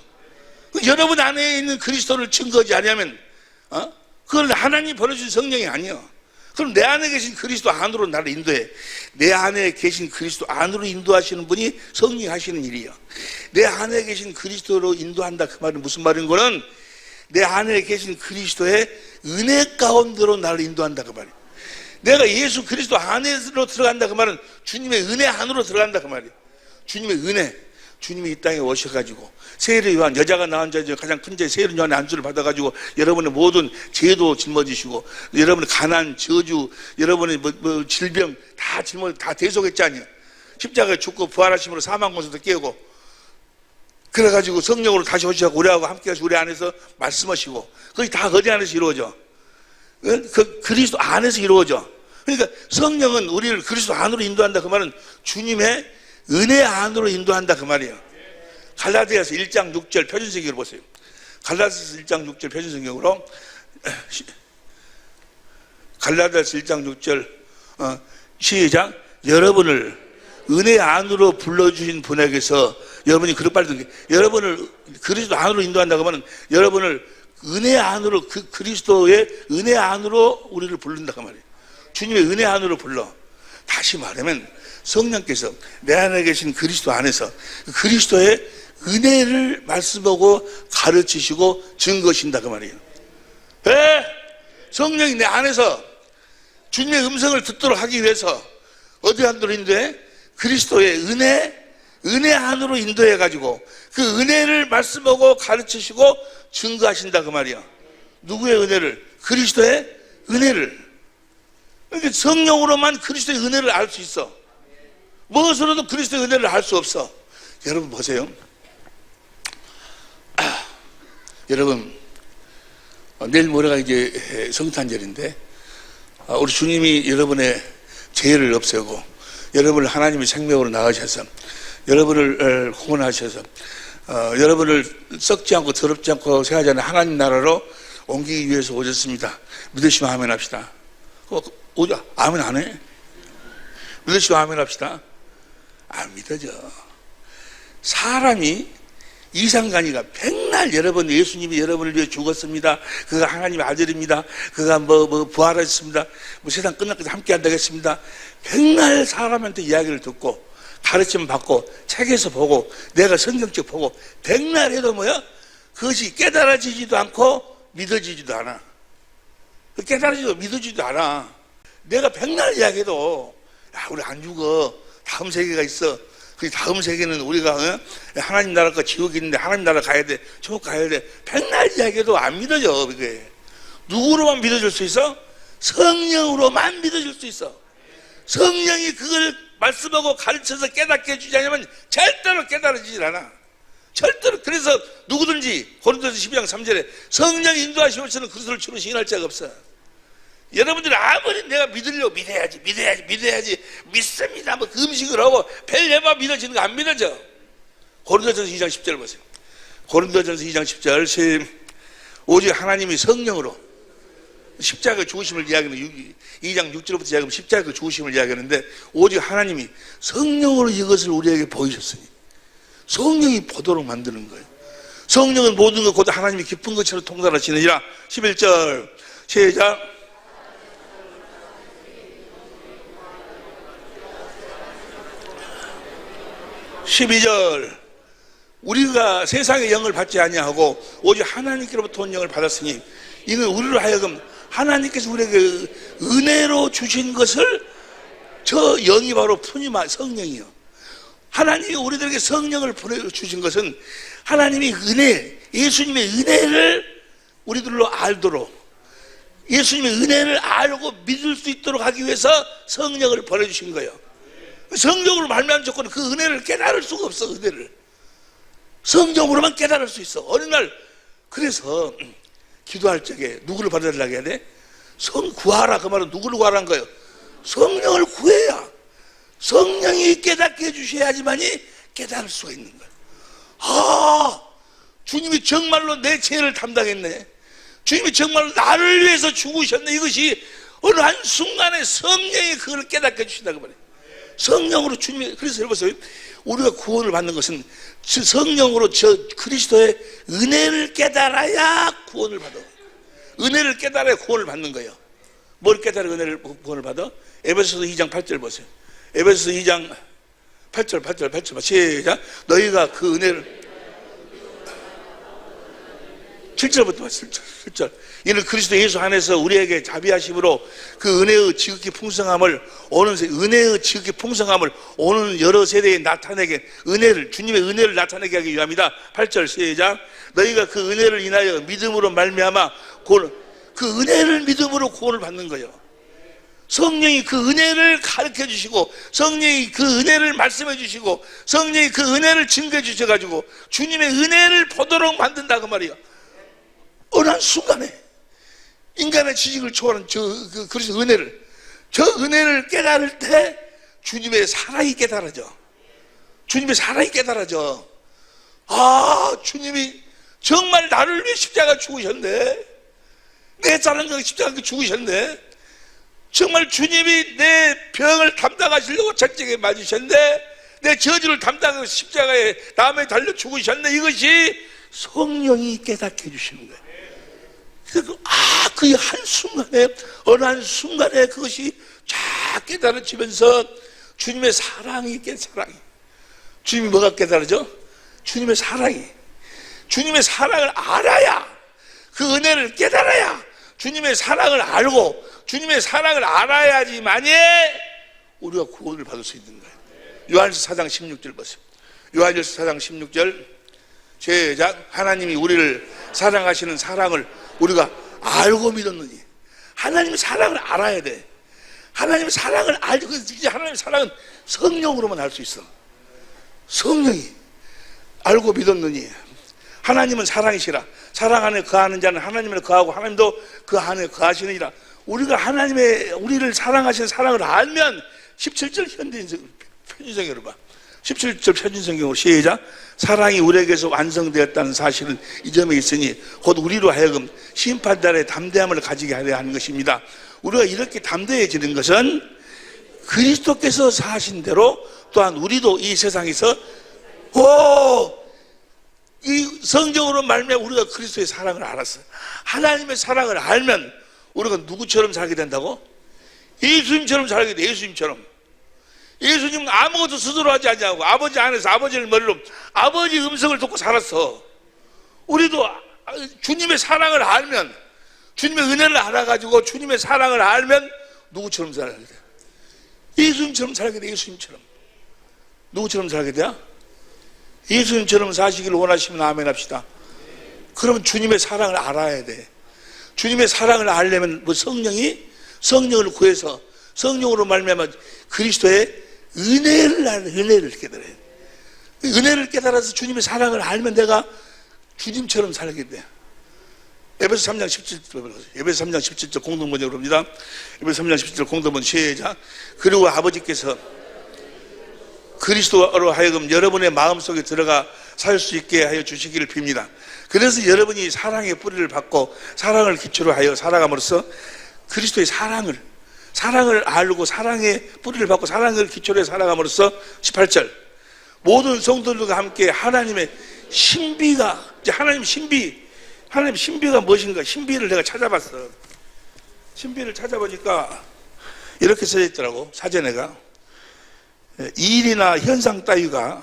여러분 안에 있는 그리스도를 증거하지 않으면 그건 하나님 보내주신 성령이 아니야. 그럼 내 안에 계신 그리스도 안으로 나를 인도해. 내 안에 계신 그리스도 안으로 인도하시는 분이 성령이 하시는 일이야. 내 안에 계신 그리스도로 인도한다 그 말은 무슨 말인 거는 내 안에 계신 그리스도의 은혜 가운데로 나를 인도한다 그 말이야. 내가 예수 그리스도 안으로 들어간다 그 말은 주님의 은혜 안으로 들어간다 그 말이야. 주님의 은혜. 주님이 이 땅에 오셔가지고 세례 요한, 여자가 낳은 자 중에 가장 큰 자 세례 요한의 안수를 받아가지고 여러분의 모든 죄도 짊어지시고, 여러분의 가난, 저주, 여러분의 질병 다 대속했잖아요. 십자가에 죽고 부활하심으로 사망 권세도 깨고, 그래가지고 성령으로 다시 오셔서 우리하고 함께 하시고 우리 안에서 말씀하시고, 그게 다 어디 안에서 이루어져? 그 그리스도 안에서 이루어져. 그러니까 성령은 우리를 그리스도 안으로 인도한다 그 말은 주님의 은혜 안으로 인도한다 그 말이에요. 갈라디아서 1장 6절 표준성경으로 보세요. 갈라디아서 1장 6절 표준성경으로, 갈라디아서 1장 6절 시작. 여러분을 은혜 안으로 불러주신 분에게서, 여러분이 그렇게 빨리 듣게, 여러분을 그리스도 안으로 인도한다고 하면 여러분을 은혜 안으로, 그리스도의 은혜 안으로 우리를 부른다 그 말이에요. 주님의 은혜 안으로 불러. 다시 말하면 성령께서 내 안에 계신 그리스도 안에서 그리스도의 은혜를 말씀하고 가르치시고 증거하신다 그 말이에요. 왜? 성령이 내 안에서 주님의 음성을 듣도록 하기 위해서 어디 안으로 인도해? 그리스도의 은혜 안으로 인도해가지고 그 은혜를 말씀하고 가르치시고 증거하신다 그 말이야. 누구의 은혜를? 그리스도의 은혜를. 그러니까 성령으로만 그리스도의 은혜를 알 수 있어. 무엇으로도 그리스도의 은혜를 알 수 없어. 여러분 보세요. 여러분 내일 모레가 이제 성탄절인데, 우리 주님이 여러분의 죄를 없애고 여러분을 하나님의 생명으로 낳으셔서 여러분을 구원하셔서 여러분을 썩지 않고 더럽지 않고 새하지 않은 하나님 나라로 옮기기 위해서 오셨습니다. 믿으시면 아멘 합시다. 오자. 아멘 안 해? 믿으시면 아멘 합시다. 안 믿어져. 사람이 이상간이가 백날 여러분, 예수님이 여러분을 위해 죽었습니다. 그가 하나님의 아들입니다. 그가 부활하셨습니다. 세상 끝날 때까지 함께 한다고 했습니다. 백날 사람한테 이야기를 듣고 가르침 받고 책에서 보고 내가 성경책 보고 백날 해도 뭐야? 그것이 깨달아지지도 않고 믿어지지도 않아. 깨달아지지도 믿어지지도 않아. 내가 백날 이야기해도 야, 우리 안 죽어. 다음 세계가 있어. 그 다음 세계는 우리가 하나님 나라가 지옥이 있는데 하나님 나라 가야 돼, 지옥 가야 돼, 백날 이야기해도 안 믿어져. 그게 누구로만 믿어질 수 있어? 성령으로만 믿어질 수 있어. 성령이 그걸 말씀하고 가르쳐서 깨닫게 해주지 않으면 절대로 깨달아지질 않아. 절대로. 그래서 누구든지 고린도서 12장 3절에 성령이 인도하시면 저는 그리스도를 주로 시인할 자가 없어. 여러분들이 아무리 내가 믿으려고 믿어야지 믿습니다 뭐 금식을 하고 벨레바 믿어지는 거 안 믿어져. 고린도전서 2장 10절 보세요. 고린도전서 2장 10절 오직 하나님이 성령으로 십자가 죽으심을 이야기하는 2장 6절부터 이야기하면 십자가 죽으심을 이야기하는데 오직 하나님이 성령으로 이것을 우리에게 보이셨으니 성령이 보도록 만드는 거예요. 성령은 모든 것 곧 하나님이 기쁜 것처럼 통달하시느니라. 11절 시작. (12절) 우리가 세상의 영을 받지 아니하고 오직 하나님께로부터 온 영을 받았으니 이는 우리로 하여금 하나님께서 우리에게 은혜로 주신 것을 저 영이 바로 푸니마 성령이요. 하나님이 우리들에게 성령을 보내주신 것은 하나님이 은혜, 예수님의 은혜를 우리들로 알도록, 예수님의 은혜를 알고 믿을 수 있도록 하기 위해서 성령을 보내주신 거예요. 성령으로 말미암은 조건은 그 은혜를 깨달을 수가 없어. 은혜를 성령으로만 깨달을 수 있어. 어느 날 그래서 기도할 적에 누구를 받아달라고 해야 돼? 구하라. 그 말은 누구를 구하라는 거예요? 성령을 구해야 성령이 깨닫게 해주셔야지만이 깨달을 수가 있는 거예요. 아, 주님이 정말로 내 죄를 담당했네, 주님이 정말로 나를 위해서 죽으셨네, 이것이 어느 한순간에 성령이 그걸 깨닫게 해주신다 그 말이에요. 성령으로 주님이. 그래서 여러분 우리가 구원을 받는 것은 성령으로 저 그리스도의 은혜를 깨달아야 구원을 받아. 은혜를 깨달아야 구원을 받는 거예요. 뭘 깨달아 은혜를 구원을 받아? 에베소서 2장 8절 보세요. 에베소서 2장 8절 시작. 너희가 그 은혜를 7절부터 봐. 7절. 이는 그리스도 예수 안에서 우리에게 자비하심으로 그 은혜의 지극히 풍성함을 오는 여러 세대에 나타내게 주님의 은혜를 나타내게 하기 위함이다. 8절 시작. 너희가 그 은혜를 인하여 믿음으로 말미암아 그 은혜를 믿음으로 구원을 받는 거예요. 성령이 그 은혜를 가르쳐 주시고 성령이 그 은혜를 말씀해 주시고 성령이 그 은혜를 증거해 주셔가지고 주님의 은혜를 보도록 만든다 그 말이에요. 어느 한순간에 인간의 지식을 초월한 그리스도 저 은혜를 깨달을 때 주님의 사랑이 깨달아져. 주님의 사랑이 깨달아져. 아, 주님이 정말 나를 위해 십자가 죽으셨네, 내 자랑과 십자가 죽으셨네, 정말 주님이 내 병을 담당하시려고 전쟁에 맞으셨네, 내 저주를 담당하고 십자가에 남에 달려 죽으셨네, 이것이 성령이 깨닫게 해주시는 거예요. 그 한순간에, 어느 한순간에 그것이 쫙 깨달아지면서 주님의 사랑이 주님이 뭐가 깨달아져? 주님의 사랑을 알아야, 그 은혜를 깨달아야, 주님의 사랑을 알고 주님의 사랑을 알아야지만이 우리가 구원을 받을 수 있는 거예요. 요한일서 4장 16절 보세요. 요한일서 4장 16절 시작. 하나님이 우리를 사랑하시는 사랑을 우리가 알고 믿었느니. 하나님의 사랑을 알아야 돼. 하나님의 사랑을 알고, 하나님의 사랑은 성령으로만 알 수 있어. 성령이 알고 믿었느니. 하나님은 사랑이시라. 사랑 안에 거하는 자는 하나님 안에 거하고 하나님도 그 안에 거하시느니라. 우리가 우리를 사랑하시는 사랑을 알면 17절 편지성경으로 봐. 17절 편지성경으로 시작. 사랑이 우리에게서 완성되었다는 사실은 이 점에 있으니 곧 우리로 하여금 심판날의 담대함을 가지게 하려 하는 것입니다. 우리가 이렇게 담대해지는 것은 그리스도께서 사신 대로 또한 우리도 이 세상에서 이 성경으로 말미암아 우리가 그리스도의 사랑을 알았어요. 하나님의 사랑을 알면 우리가 누구처럼 살게 된다고? 예수님처럼 살게 돼. 예수님은 아무것도 스스로 하지 않냐고. 아버지 안에서 아버지를 머리로 아버지 음성을 듣고 살았어. 우리도 주님의 사랑을 알면, 주님의 은혜를 알아가지고 주님의 사랑을 알면 누구처럼 살게 돼? 예수님처럼 살게 돼. 예수님처럼. 누구처럼 살게 돼요? 예수님처럼 사시기를 원하시면 아멘 합시다. 그러면 주님의 사랑을 알아야 돼. 주님의 사랑을 알려면 뭐 성령을 구해서 성령으로 말미암아 그리스도의 은혜를 깨달아야 돼. 은혜를 깨달아서 주님의 사랑을 알면 내가 주님처럼 살게 돼. 에베소 3장 17절, 에베소 3장 17절 공동번역으로 봅니다. 에베소 3장 17절 공동번 시작. 그리고 아버지께서 그리스도로 하여금 여러분의 마음속에 들어가 살 수 있게 하여 주시기를 빕니다. 그래서 여러분이 사랑의 뿌리를 받고 사랑을 기초로 하여 살아감으로써 그리스도의 사랑을 알고 사랑의 뿌리를 받고 사랑을 기초로 해서 살아감으로써 18절 모든 성도들과 함께 하나님의 신비가, 이제 하나님 신비가 무엇인가? 신비를 내가 찾아봤어. 신비를 찾아보니까 이렇게 써져 있더라고. 사전에가 일이나 현상 따위가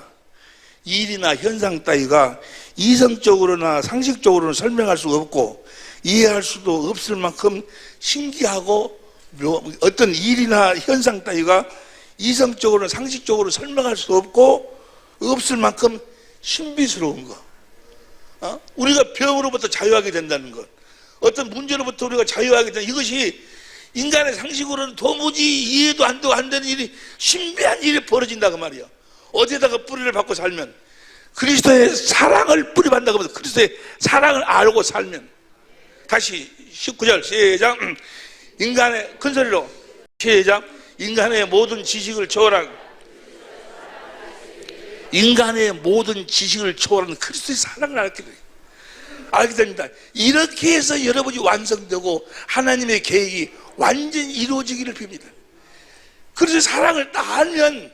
이성적으로나 상식적으로는 설명할 수 없고 이해할 수도 없을 만큼 신기하고 어떤 일이나 현상 따위가 이성적으로나 상식적으로 설명할 수 없을 만큼 신비스러운 거. 우리가 병으로부터 자유하게 된다는 것, 어떤 문제로부터 우리가 자유하게 된다는 이것이 인간의 상식으로는 도무지 이해도 안 되는 일이, 신비한 일이 벌어진다 그 말이야. 어디에다가 뿌리를 받고 살면, 그리스도의 사랑을 뿌리받는다고 하면서 그리스도의 사랑을 알고 살면. 다시 19절 시작. 인간의, 큰 소리로 시작. 인간의 모든 지식을 초월한 그리스도의 사랑을 알게 됩니다. 이렇게 해서 여러분이 완성되고 하나님의 계획이 완전히 이루어지기를 빕니다. 그래서 사랑을 딱 알면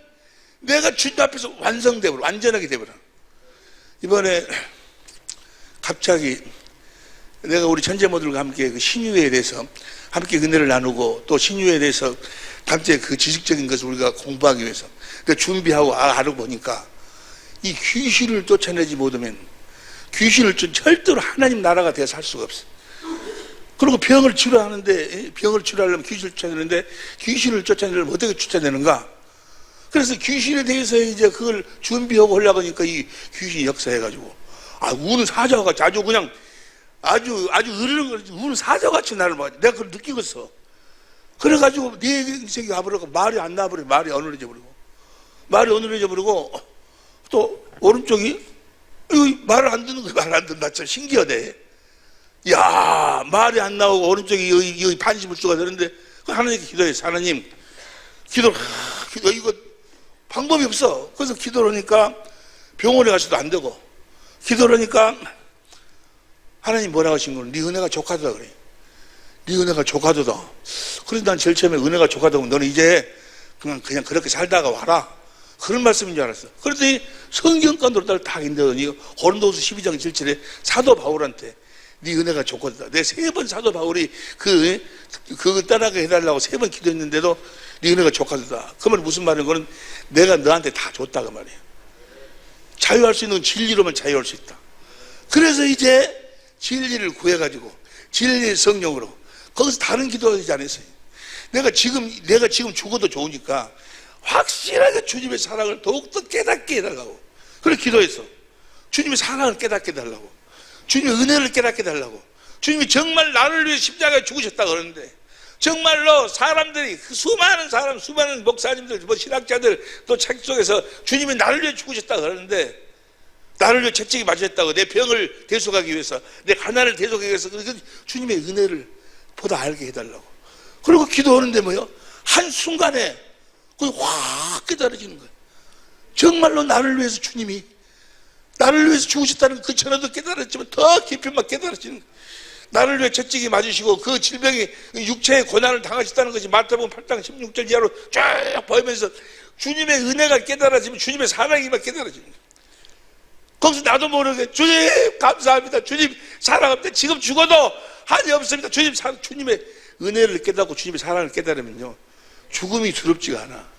내가 주님 앞에서 완전하게 되버려. 이번에 갑자기 내가 우리 천재모들과 함께 그 신유에 대해서 함께 은혜를 나누고 또 신유에 대해서 갑자기 그 지식적인 것을 우리가 공부하기 위해서 준비하고 알고 보니까 이 귀신을 쫓아내지 못하면 절대로 하나님 나라가 되어 살 수가 없어. 그리고 병을 치료하려면 귀신을 쫓아내는데 귀신을 쫓아내려면 어떻게 쫓아내는가? 그래서 귀신에 대해서 이제 그걸 준비하고 하려고 하니까 이 귀신이 역사해가지고 우는 사자와 같이 아주 으르는 걸 우는 사자와 같이 나를 봐. 내가 그걸 느끼겠어. 그래가지고 내 인생이 가버리고 말이 안 나버려. 말이 어눌해져 버리고 또 오른쪽이 말을 안 듣는 거야. 말 안 듣는다. 참 신기하대. 야, 말이 안 나오고 오른쪽이 여기 반시불수가 되는데 하나님께 기도했어. 하나님, 기도 이거 방법이 없어. 그래서 기도를 하니까 병원에 가서도 안 되고 기도를 하니까 하나님 뭐라고 하신 거는 네 은혜가 족하다 그래. 네 은혜가 족하도다. 그래서 난 제일 처음에 은혜가 족하다고 너는 이제 그냥 그렇게 살다가 와라. 그런 말씀인 줄 알았어. 그랬더니 성경관으로 딱 인도하더니 고린도후서 12장 7절에 사도 바울한테 네 은혜가 족하도다. 내 3번 사도 바울이 그거 따라가게 해달라고 3번 기도했는데도 네 은혜가 족하도다. 그 말은 무슨 말인 거는 내가 너한테 다 줬다 그 말이야. 자유할 수 있는 건 진리로만 자유할 수 있다. 그래서 이제 진리를 구해가지고 진리의 성령으로 거기서 다른 기도하지 않았어요. 내가 지금 죽어도 좋으니까 확실하게 주님의 사랑을 더욱더 깨닫게 해달라고. 그래 기도했어. 주님의 사랑을 깨닫게 해달라고. 주님의 은혜를 깨닫게 해달라고. 주님이 정말 나를 위해 십자가에 죽으셨다고 그러는데 정말로 사람들이 수많은 목사님들, 신학자들 또 책 속에서 주님이 나를 위해 죽으셨다고 그러는데 나를 위해 채찍이 맞으셨다고 내 병을 대속하기 위해서 내 가난을 대속하기 위해서 주님의 은혜를 보다 알게 해달라고. 그리고 기도하는데 한순간에 그게 확 깨달아지는 거예요. 정말로 나를 위해서 주님이 나를 위해서 죽으셨다는 그 전에도 깨달았지만 더 깊이 막 깨달아지는 거예요. 나를 위해 채찍이 맞으시고 그 질병이 육체의 고난을 당하셨다는 것이 마태복음 8장 16절 이하로 쫙 보이면서 주님의 은혜가 깨달아지면 주님의 사랑이 막 깨달아지는 거예요. 거기서 나도 모르게 주님 감사합니다. 주님 사랑합니다. 지금 죽어도 한이 없습니다. 주님의 은혜를 깨닫고 주님의 사랑을 깨달으면요 죽음이 두렵지가 않아.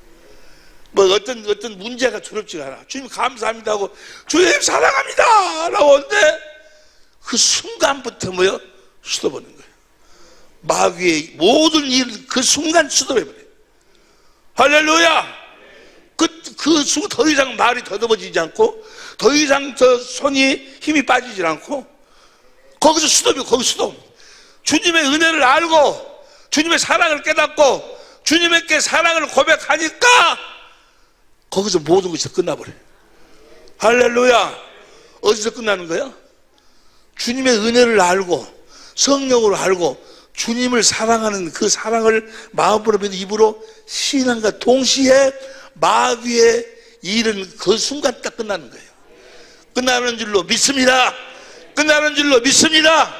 어떤 문제가 두렵지가 않아. 주님 감사합니다 하고 주님 사랑합니다 라고 하는데 그 순간부터 수도보는 거예요. 마귀의 모든 일을 그 순간 수도해버려요. 할렐루야. 그 더 이상 말이 더듬어지지 않고 더 이상 저 손이 힘이 빠지지 않고 거기서 스톱이요. 거기 스톱. 주님의 은혜를 알고 주님의 사랑을 깨닫고 주님께 사랑을 고백하니까 거기서 모든 것이 끝나버려요. 할렐루야. 어디서 끝나는 거야? 주님의 은혜를 알고 성령으로 알고 주님을 사랑하는 그 사랑을 마음으로 믿는 입으로 신앙과 동시에 마귀의 일은 그 순간 딱 끝나는 거예요. 끝나는 줄로 믿습니다. 끝나는 줄로 믿습니다.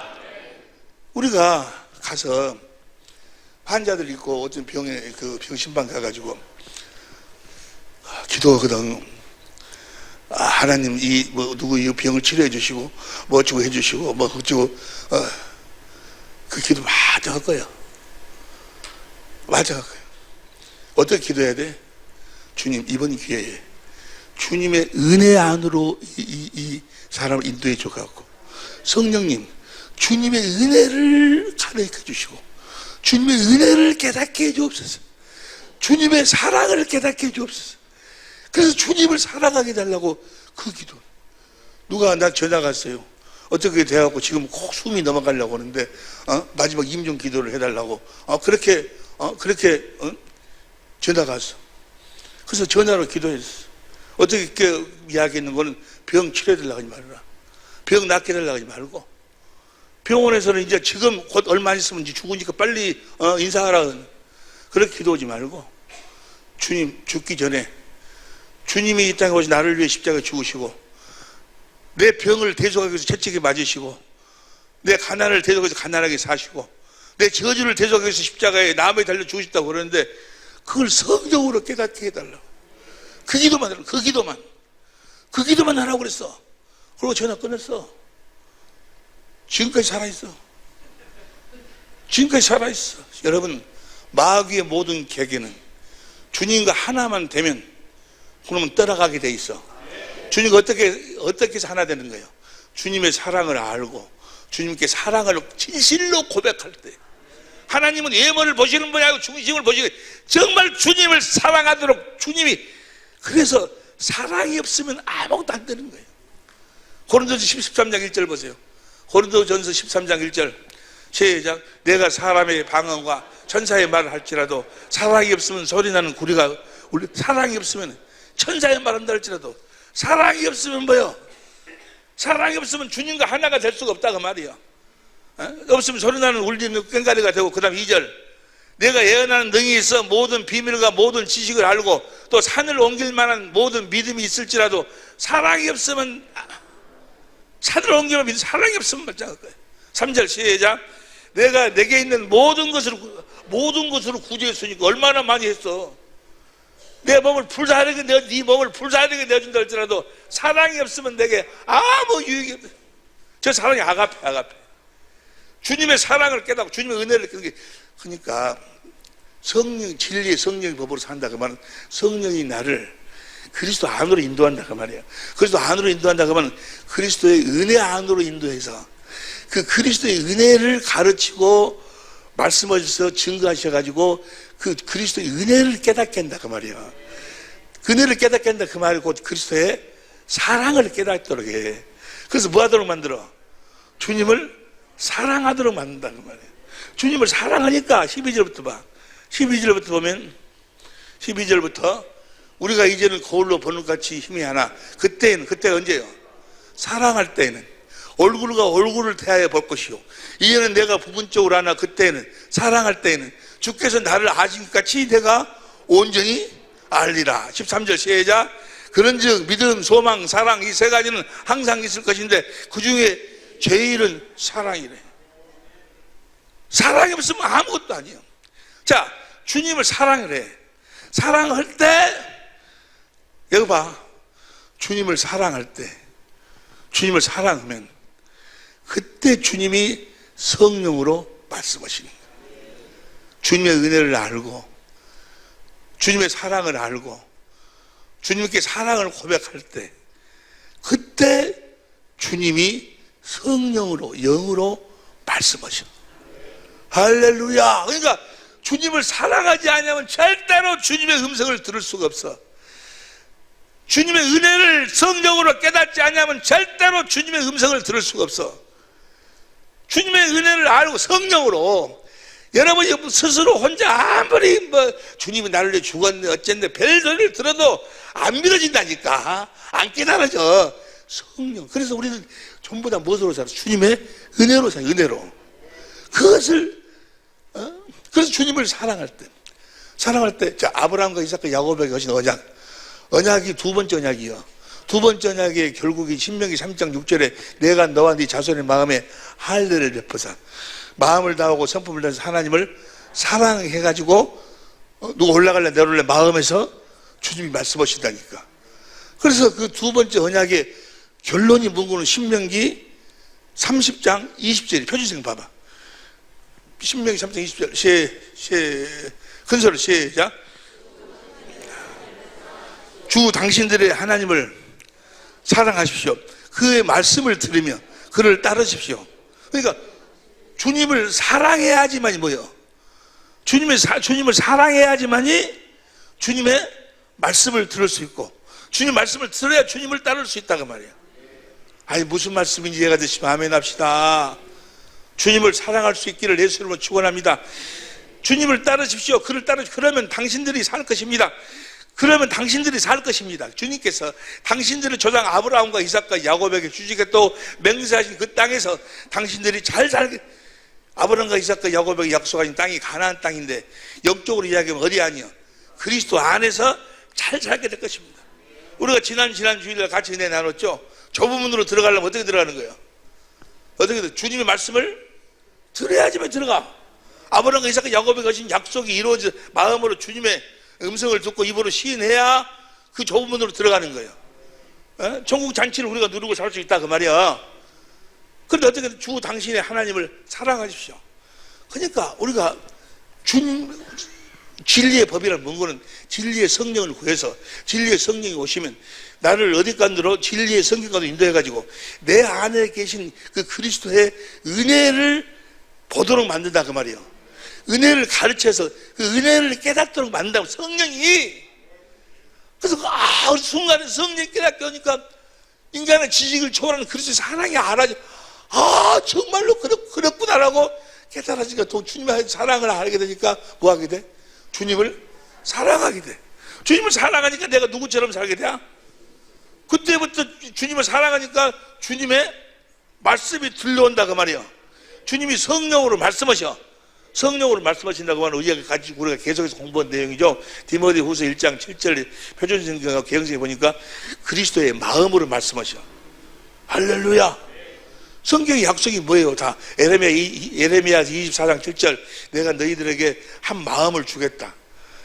우리가 가서 환자들 있고 어떤 병에 그 병신방 가가지고 기도하거든. 하나님 이 뭐 누구 이 병을 치료해 주시고 뭐 어쩌고 해 주시고 뭐 어쩌고 그 기도 마저 할 거야. 마저 할 거야. 어떻게 기도해야 돼? 주님 이번 기회에 주님의 은혜 안으로 이 사람을 인도해 줘갖고 성령님 주님의 은혜를 가르쳐 주시고 주님의 은혜를 깨닫게 해 주옵소서. 주님의 사랑을 깨닫게 해 주옵소서. 그래서 주님을 사랑하게 해달라고 그 기도. 누가 나 전화 갔어요. 어떻게 돼갖고 지금 꼭 숨이 넘어가려고 하는데 마지막 임종 기도를 해달라고 그렇게 전화 갔어. 그래서 전화로 기도했어. 어떻게 이야기했는 거는 병 치료해달라고 하지 말아라. 병 낫게 해달라고 하지 말고 병원에서는 이제 지금 곧 얼마 있으면 이제 죽으니까 빨리 인사하라. 그렇게 기도하지 말고 주님 죽기 전에 주님이 이 땅에 오셔서 나를 위해 십자가에 죽으시고 내 병을 대속하기 위해서 채찍에 맞으시고 내 가난을 대속하기 위해서 가난하게 사시고 내 저주를 대속하기 위해서 십자가에 나무에 달려 죽으셨다고 그러는데 그걸 성경으로 깨닫게 해달라고. 그 기도만 하라고. 그 기도만 하라고 그랬어. 그리고 전화 끊었어. 지금까지 살아있어. 지금까지 살아있어. 여러분 마귀의 모든 계계는 주님과 하나만 되면 그러면 떠나가게 돼 있어. 주님과 어떻게 해서 하나 되는 거예요? 주님의 사랑을 알고 주님께 사랑을 진실로 고백할 때 하나님은 예물을 보시는 분이 아니고 중심을 보시고 정말 주님을 사랑하도록 주님이 그래서 사랑이 없으면 아무것도 안 되는 거예요. 고린도전서 13장 1절 보세요. 고린도전서 13장 1절 시작. 내가 사람의 방언과 천사의 말을 할지라도 사랑이 없으면 소리나는 구리가 울리. 사랑이 없으면 천사의 말 한다 할지라도 사랑이 없으면 뭐요? 사랑이 없으면 주님과 하나가 될 수가 없다 그 말이야. 없으면 소리나는 울리는 꽹과리가 되고 그 다음 2절 내가 예언하는 능이 있어 모든 비밀과 모든 지식을 알고 또 산을 옮길 만한 모든 믿음이 있을지라도 사랑이 없으면 산을 옮기면 믿음 사랑이 없으면 말짱할 거예요. 3절 시작. 내가 내게 있는 모든 것으로 구제했으니까 얼마나 많이 했어. 내 몸을 불사르게 네 몸을 불사르게 내준다 할지라도 사랑이 없으면 내게 아무 유익이 없어. 저 사랑이 아가페. 주님의 사랑을 깨닫고 주님의 은혜를 깨닫고 그러니까 성령 진리의 성령의 법으로 산다 그 말은 성령이 나를 그리스도 안으로 인도한다 그 말이에요. 그리스도 안으로 인도한다 그 말은 그리스도의 은혜 안으로 인도해서 그 그리스도의 은혜를 가르치고 말씀하셔서 증거하셔가지고 그 그리스도의 은혜를 깨닫게 한다 그 말이에요. 은혜를 깨닫게 한다 그 말이 곧 그리스도의 사랑을 깨닫도록 해. 그래서 뭐 하도록 만들어? 주님을 사랑하도록 만든다 그 말이에요. 주님을 사랑하니까 12절부터 봐. 12절부터 보면 12절부터 우리가 이제는 거울로 보는 같이 힘이 하나 그때가 언제요? 사랑할 때에는 얼굴과 얼굴을 대하여 볼 것이요 이제는 내가 부분적으로 하나 그때는 사랑할 때에는 주께서 나를 아신 것 같이 내가 온전히 알리라. 13절 시작. 그런즉 믿음, 소망, 사랑 이 세 가지는 항상 있을 것인데 그 중에 제일은 사랑이래. 사랑이 없으면 아무것도 아니에요. 자, 주님을 사랑을 해. 사랑할 때 여기 봐. 주님을 사랑할 때 주님을 사랑하면 그때 주님이 성령으로 말씀하시는 거예요. 주님의 은혜를 알고 주님의 사랑을 알고 주님께 사랑을 고백할 때 그때 주님이 성령으로 영으로 말씀하셔. 할렐루야. 그러니까 주님을 사랑하지 않으면 절대로 주님의 음성을 들을 수가 없어. 주님의 은혜를 성령으로 깨닫지 않으면 절대로 주님의 음성을 들을 수가 없어. 주님의 은혜를 알고 성령으로, 여러분이 스스로 혼자 아무리 주님이 나를 위해 죽었네 어쨌네 별소리를 들어도 안 믿어진다니까. 안 깨달아져. 성령. 그래서 우리는 전부 다 무엇으로 살아? 주님의 은혜로 살아. 은혜로. 그것을 그래서 주님을 사랑할 때 자, 아브라함과 이삭과 야곱에게 하신 언약이 두 번째 언약이요. 두 번째 언약이 결국이 신명기 3장 6절에 내가 너와 네 자손의 마음에 할례를 베푸사 마음을 다하고 성품을 다해서 하나님을 사랑해가지고 누가 올라갈래 내려올래 마음에서 주님이 말씀하신다니까. 그래서 그 두 번째 언약의 결론이 뭔가는 신명기 30장 20절이 표준생 봐봐. 신명기 3장 20절 큰소리 시작. 주 당신들의 하나님을 사랑하십시오. 그의 말씀을 들으며 그를 따르십시오. 그러니까 주님을 사랑해야지만이 뭐예요? 주님을 사랑해야지만이 주님의 말씀을 들을 수 있고, 주님 말씀을 들어야 주님을 따를 수 있다고 말이에요. 아니 무슨 말씀인지 이해가 되시면 아멘 합시다. 주님을 사랑할 수 있기를 예수 이름으로 축원합니다. 주님을 따르십시오. 그를 그러면 당신들이 살 것입니다. 그러면 당신들이 살 것입니다. 주님께서 당신들의 조상 아브라함과 이삭과 야곱에게 주시게 또 맹세하신 그 땅에서 당신들이 잘 살게, 아브라함과 이삭과 야곱에게 약속하신 땅이 가나안 땅인데 영적으로 이야기하면 어디 아니요? 그리스도 안에서 잘 살게 될 것입니다. 우리가 지난 주일날 같이 은혜 나눴죠? 좁은 문으로 들어가려면 어떻게 들어가는 거예요? 어떻게 주님의 말씀을 들어야지만 들어가. 아브라함과 이삭과 야곱에게 하신 약속이 이루어져 마음으로 주님의 음성을 듣고 입으로 시인해야 그 좁은 문으로 들어가는 거예요. 천국 잔치를 우리가 누리고 살 수 있다 그 말이야. 그런데 어떻게 주 당신의 하나님을 사랑하십시오. 그러니까 우리가 주님 진리의 법이라는 뭔가는 진리의 성령을 구해서 진리의 성령이 오시면 나를 어디간으로 진리의 성경과도 인도해가지고 내 안에 계신 그 그리스도의 은혜를 보도록 만든다 그 말이에요. 은혜를 가르쳐서 그 은혜를 깨닫도록 만든다고 성령이. 그래서 순간에 성령이 깨닫게 하니까 인간의 지식을 초월하는 그리스도의 사랑이 알아져. 정말로 그렇구나라고 깨달아지니까 또 주님의 사랑을 알게 되니까 뭐 하게 돼? 주님을 사랑하게 돼. 주님을 사랑하니까 내가 누구처럼 살게 돼? 그때부터 주님을 사랑하니까 주님의 말씀이 들려온다 그 말이야. 주님이 성령으로 말씀하셔. 성령으로 말씀하신다고 하는 의의가 가지고 우리가 계속해서 공부한 내용이죠. 디모데후서 1장 7절 표준성경과 개혁성에 보니까 그리스도의 마음으로 말씀하셔. 할렐루야. 성경의 약속이 뭐예요? 다 에레미야 24장 7절 내가 너희들에게 한 마음을 주겠다.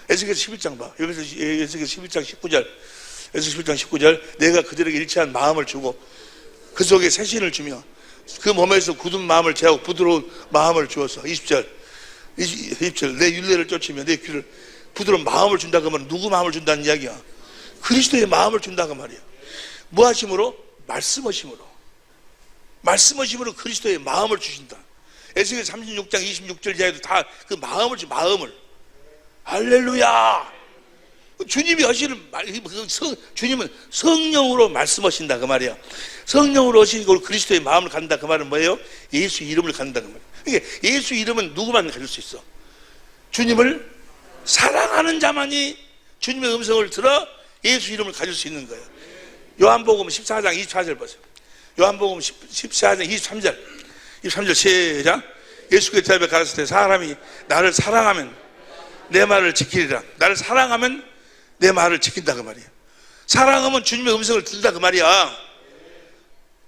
에스겔서 11장 봐. 에스겔서 11장 19절 에스겔서 11장 19절 내가 그들에게 일치한 마음을 주고 그 속에 새신을 주며 그 몸에서 굳은 마음을 제하고 부드러운 마음을 주어서 20절 내 율례를 쫓으며 내 귀를 부드러운 마음을 준다 그 말은 누구 마음을 준다는 이야기야? 그리스도의 마음을 준다 그 말이야. 뭐 하심으로? 말씀하심으로 그리스도의 마음을 주신다. 에스겔 36장 26절 이하에도 다 그 마음을 주 마음을. 할렐루야. 주님이 하시는 주님은 성령으로 말씀하신다 그 말이야. 성령으로 하시고 그리스도의 마음을 갖는다 그 말은 뭐예요? 예수 이름을 갖는다 그 말이야. 그러니까 예수 이름은 누구만 가질 수 있어? 주님을 사랑하는 자만이 주님의 음성을 들어 예수 이름을 가질 수 있는 거예요. 요한복음 14장 24절 보세요. 요한복음 14장 23절 시작. 예수께서 대답해 가라사대 사람이 나를 사랑하면 내 말을 지키리라. 나를 사랑하면 내 말을 지킨다 그 말이야. 사랑하면 주님의 음성을 듣는다 그 말이야.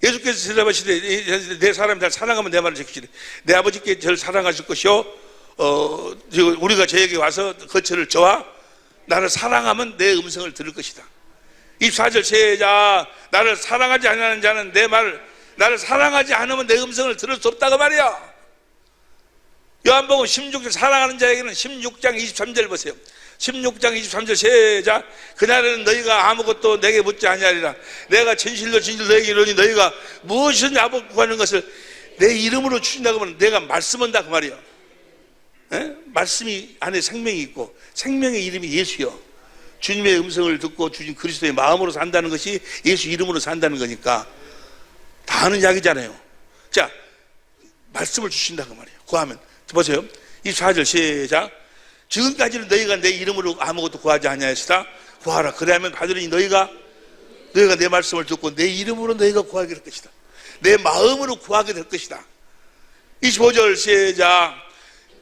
예수께서 대답하시되 내 사람이 나를 사랑하면 내 말을 지키시되 내 아버지께 저를 사랑하실 것이요 우리가 저에게 와서 거처를 저와 나를 사랑하면 내 음성을 들을 것이다. 24절 시작. 나를 사랑하지 않는 자는 내 말을 나를 사랑하지 않으면 내 음성을 들을 수 없다 그 말이야. 요한복음 16절 사랑하는 자에게는 16장 23절 보세요. 16장 23절 시작. 그날에는 너희가 아무것도 내게 묻지 아니하리라. 내가 진실로 너희에게 이르니 너희가 무엇이든지 아버지 구하는 것을 내 이름으로 주신다고 하면 내가 말씀한다 그 말이야. 말씀이 안에 생명이 있고 생명의 이름이 예수요. 주님의 음성을 듣고 주님 그리스도의 마음으로 산다는 것이 예수 이름으로 산다는 거니까 다 아는 이야기잖아요. 자, 말씀을 주신다 그 말이에요. 구하면. 보세요. 24절 시작. 지금까지는 너희가 내 이름으로 아무것도 구하지 아니하였으나 구하라. 그래야면 받으리니 너희가 내 말씀을 듣고 내 이름으로 너희가 구하게 될 것이다. 내 마음으로 구하게 될 것이다. 25절 시작.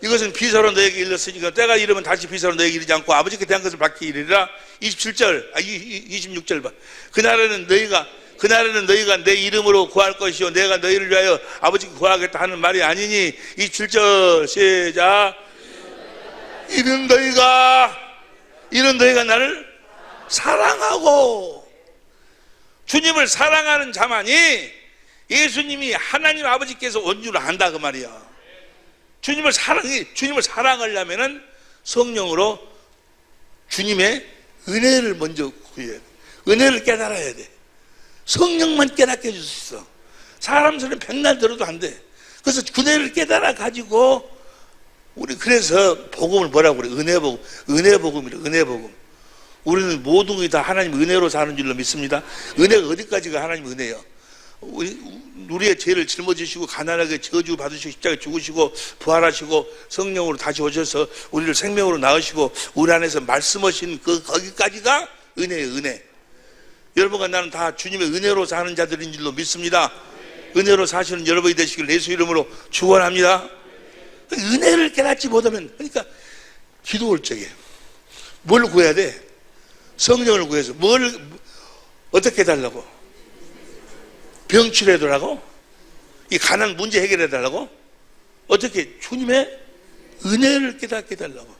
이것은 비서로 너에게 일렀으니까 때가 이르면 다시 비서로 너에게 이르지 않고 아버지께 대한 것을 받기 이르리라. 26절 봐. 그날에는 너희가 내 이름으로 구할 것이요 내가 너희를 위하여 아버지께 구하겠다 하는 말이 아니니. 27절 시작. 이는 너희가 나를 사랑하고 주님을 사랑하는 자만이 예수님이 하나님 아버지께서 온 줄 안다 그 말이야. 주님을 사랑하려면은 성령으로 주님의 은혜를 먼저 구해야 돼. 은혜를 깨달아야 돼. 성령만 깨닫게 해줄 수 있어. 사람 소리는 백날 들어도 안 돼. 그래서 은혜를 깨달아 가지고 우리 그래서 복음을 뭐라고 그래? 은혜복음이래. 은혜복음. 우리는 모든 것이 다 하나님 은혜로 사는 줄로 믿습니다. 은혜가 어디까지가 하나님 은혜예요? 우리의 죄를 짊어지시고 가난하게 저주 받으시고 십자가에 죽으시고 부활하시고 성령으로 다시 오셔서 우리를 생명으로 낳으시고 우리 안에서 말씀하신 거기까지가 은혜예요. 은혜. 여러분과 나는 다 주님의 은혜로 사는 자들인 줄로 믿습니다. 은혜로 사시는 여러분이 되시길 예수 이름으로 축원합니다. 은혜를 깨닫지 못하면, 그러니까 기도 올 적에 뭘 구해야 돼? 성령을 구해서 어떻게 해달라고? 병 치료해달라고? 이 가난 문제 해결해달라고? 어떻게? 주님의 은혜를 깨닫게 해달라고.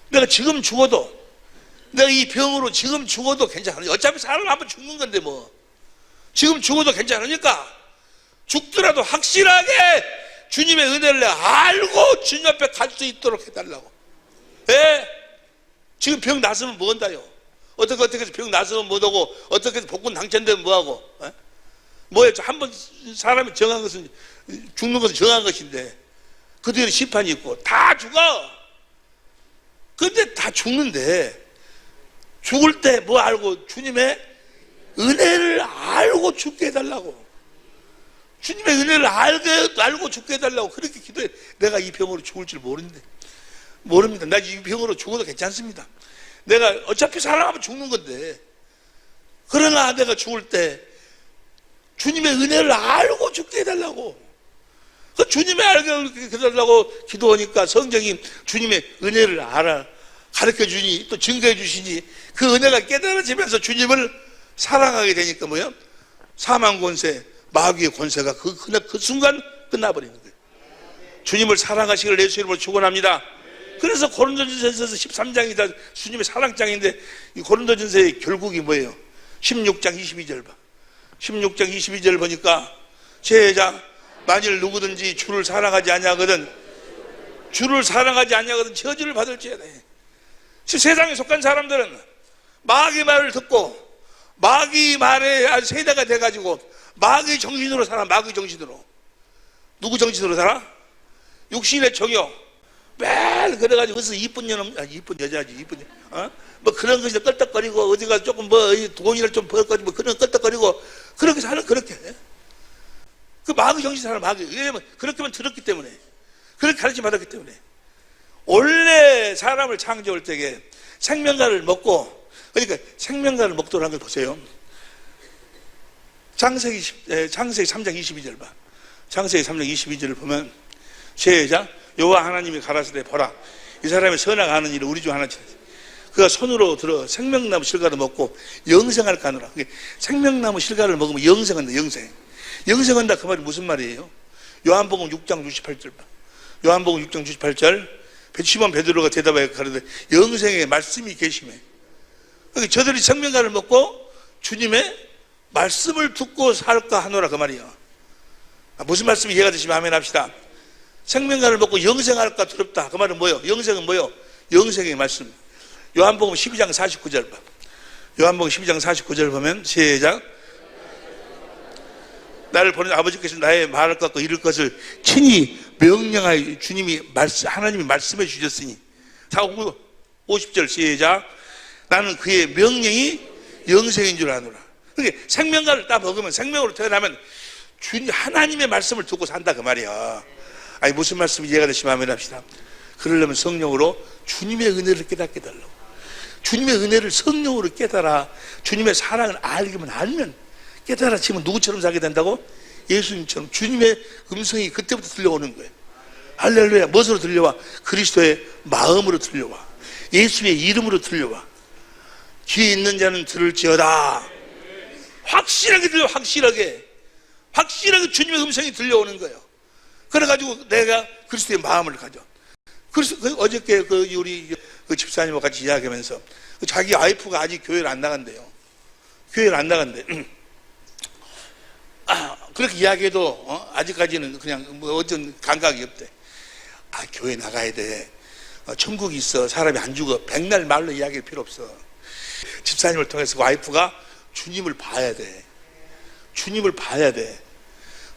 내가 지금 죽어도, 내가 이 병으로 지금 죽어도 괜찮아요. 어차피 사람 한번 죽는 건데 뭐. 지금 죽어도 괜찮으니까 죽더라도 확실하게 주님의 은혜를 내가 알고 주님 앞에 갈 수 있도록 해달라고. 예? 지금 병 났으면 뭐 한다요? 어떻게 해서 병 났으면 뭐 하고, 어떻게 해서 복권 당첨되면 뭐 하고. 예? 뭐예요? 한번 사람이 정한 것은, 죽는 것은 정한 것인데 그 뒤에 심판이 있고 다 죽어. 근데 다 죽는데 죽을 때 뭐 알고? 주님의 은혜를 알고 죽게 해달라고. 주님의 은혜를 알고 죽게 해달라고 그렇게 기도해. 내가 이 병으로 죽을 줄 모릅니다. 나 이 병으로 죽어도 괜찮습니다. 내가 어차피 사람하면 죽는 건데, 그러나 내가 죽을 때 주님의 은혜를 알고 죽게 해달라고. 그 주님의 알게 해달라고 기도하니까 성경이 주님의 은혜를 가르쳐 주니 또 증거해 주시니 그 은혜가 깨달아지면서 주님을 사랑하게 되니까 뭐요? 사망 권세, 마귀의 권세가 그 순간 끝나버리는 거예요. 주님을 사랑하시기를 예수 이름으로 축원합니다. 그래서 고린도전서 13장이 다 주님의 사랑장인데, 이 고린도전서의 결국이 뭐예요? 16장 22절 봐. 16장 22절 보니까 제자 만일 누구든지 주를 사랑하지 아니하거든 저주를 받을지어다. 세상에 속한 사람들은 마귀 말을 듣고 마귀 말에 아주 세대가 돼가지고 마귀 정신으로 살아. 마귀 정신으로. 누구 정신으로 살아? 육신의 정욕. 매일 그래가지고 그래서 이쁜 여자지 뭐 그런 것이 껄떡거리고 어디가 조금 뭐 돈이를 좀 벌거지 뭐 그런 껄떡거리고 그렇게 사는. 그렇게 그 마귀 정신 사람 마귀. 왜냐면 그렇게만 들었기 때문에, 그렇게 가르침 받았기 때문에. 원래 사람을 창조할 때에 생명과를 먹고, 그러니까 생명과를 먹도록 한 걸 보세요. 창세기 3장 22절 봐. 창세기 3장 22절을 보면 시작. 여호와 하나님이 가라사대 보라, 이 사람이 선악 하는 일을 우리 중 하나씩 그가 손으로 들어 생명나무 실과를 먹고 영생할까 하노라. 생명나무 실과를 먹으면 영생한다. 영생한다 그 말이 무슨 말이에요? 요한복음 6장 68절 봐. 요한복음 6장 68절. 시몬 베드로가 대답하여 가로되 영생의 말씀이 계시매. 그러니까 저들이 생명과를 먹고 주님의 말씀을 듣고 살까 하노라 그 말이야. 무슨 말씀이 이해가 되시면 아멘 합시다. 생명과를 먹고 영생할까 두렵다 그 말은 뭐예요? 영생은 뭐예요? 영생의 말씀. 요한복음 12장 49절 봐. 요한복음 12장 49절 보면 시작. 나를 보낸 아버지께서 나의 말할 것 같고 이룰 것을 친히 명령하여 하나님이 말씀해 주셨으니. 50절 시작. 나는 그의 명령이 영생인 줄 아노라. 그러니까 생명과를 딱 먹으면, 생명으로 태어나면 주님 하나님의 말씀을 듣고 산다 그 말이야. 아니 무슨 말씀이 이해가 되시면 합시다. 그러려면 성령으로 주님의 은혜를 깨닫게 달라고. 주님의 은혜를 성령으로 깨달아 주님의 사랑을 알면 깨달아지면 누구처럼 살게 된다고? 예수님처럼 주님의 음성이 그때부터 들려오는 거예요. 할렐루야. 무엇으로 들려와? 그리스도의 마음으로 들려와. 예수의 이름으로 들려와. 귀 있는 자는 들을지어다. 확실하게 들려. 확실하게 주님의 음성이 들려오는 거예요. 그래가지고 내가 그리스도의 마음을 가져. 그래서 어저께 우리 집사님과 같이 이야기하면서 자기 와이프가 아직 교회를 안 나간대요. 교회를 안 나간대. 그렇게 이야기해도 아직까지는 그냥 뭐 어떤 감각이 없대. 교회 나가야 돼. 천국이 있어. 사람이 안 죽어. 백날 말로 이야기할 필요 없어. 집사님을 통해서 와이프가 주님을 봐야 돼. 주님을 봐야 돼.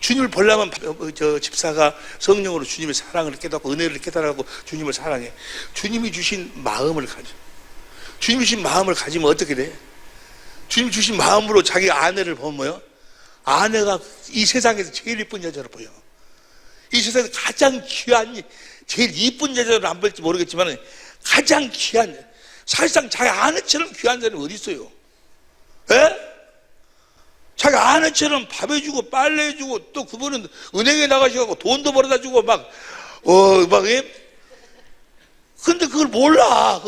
주님을 보려면 저 집사가 성령으로 주님의 사랑을 깨닫고 은혜를 깨달아고 주님을 사랑해. 주님이 주신 마음을 가져. 주님이 주신 마음을 가지면 어떻게 돼? 주님이 주신 마음으로 자기 아내를 보면 뭐요? 아내가 이 세상에서 제일 이쁜 여자로 보여. 이 세상에서 가장 귀한, 제일 이쁜 여자로 안 볼지 모르겠지만 가장 귀한, 사실상 자기 아내처럼 귀한 사람이 어디 있어요? 에? 자기 아내처럼 밥 해주고 빨래 해주고 또 그분은 은행에 나가셔가지고 돈도 벌어다 주고 근데 그걸 몰라.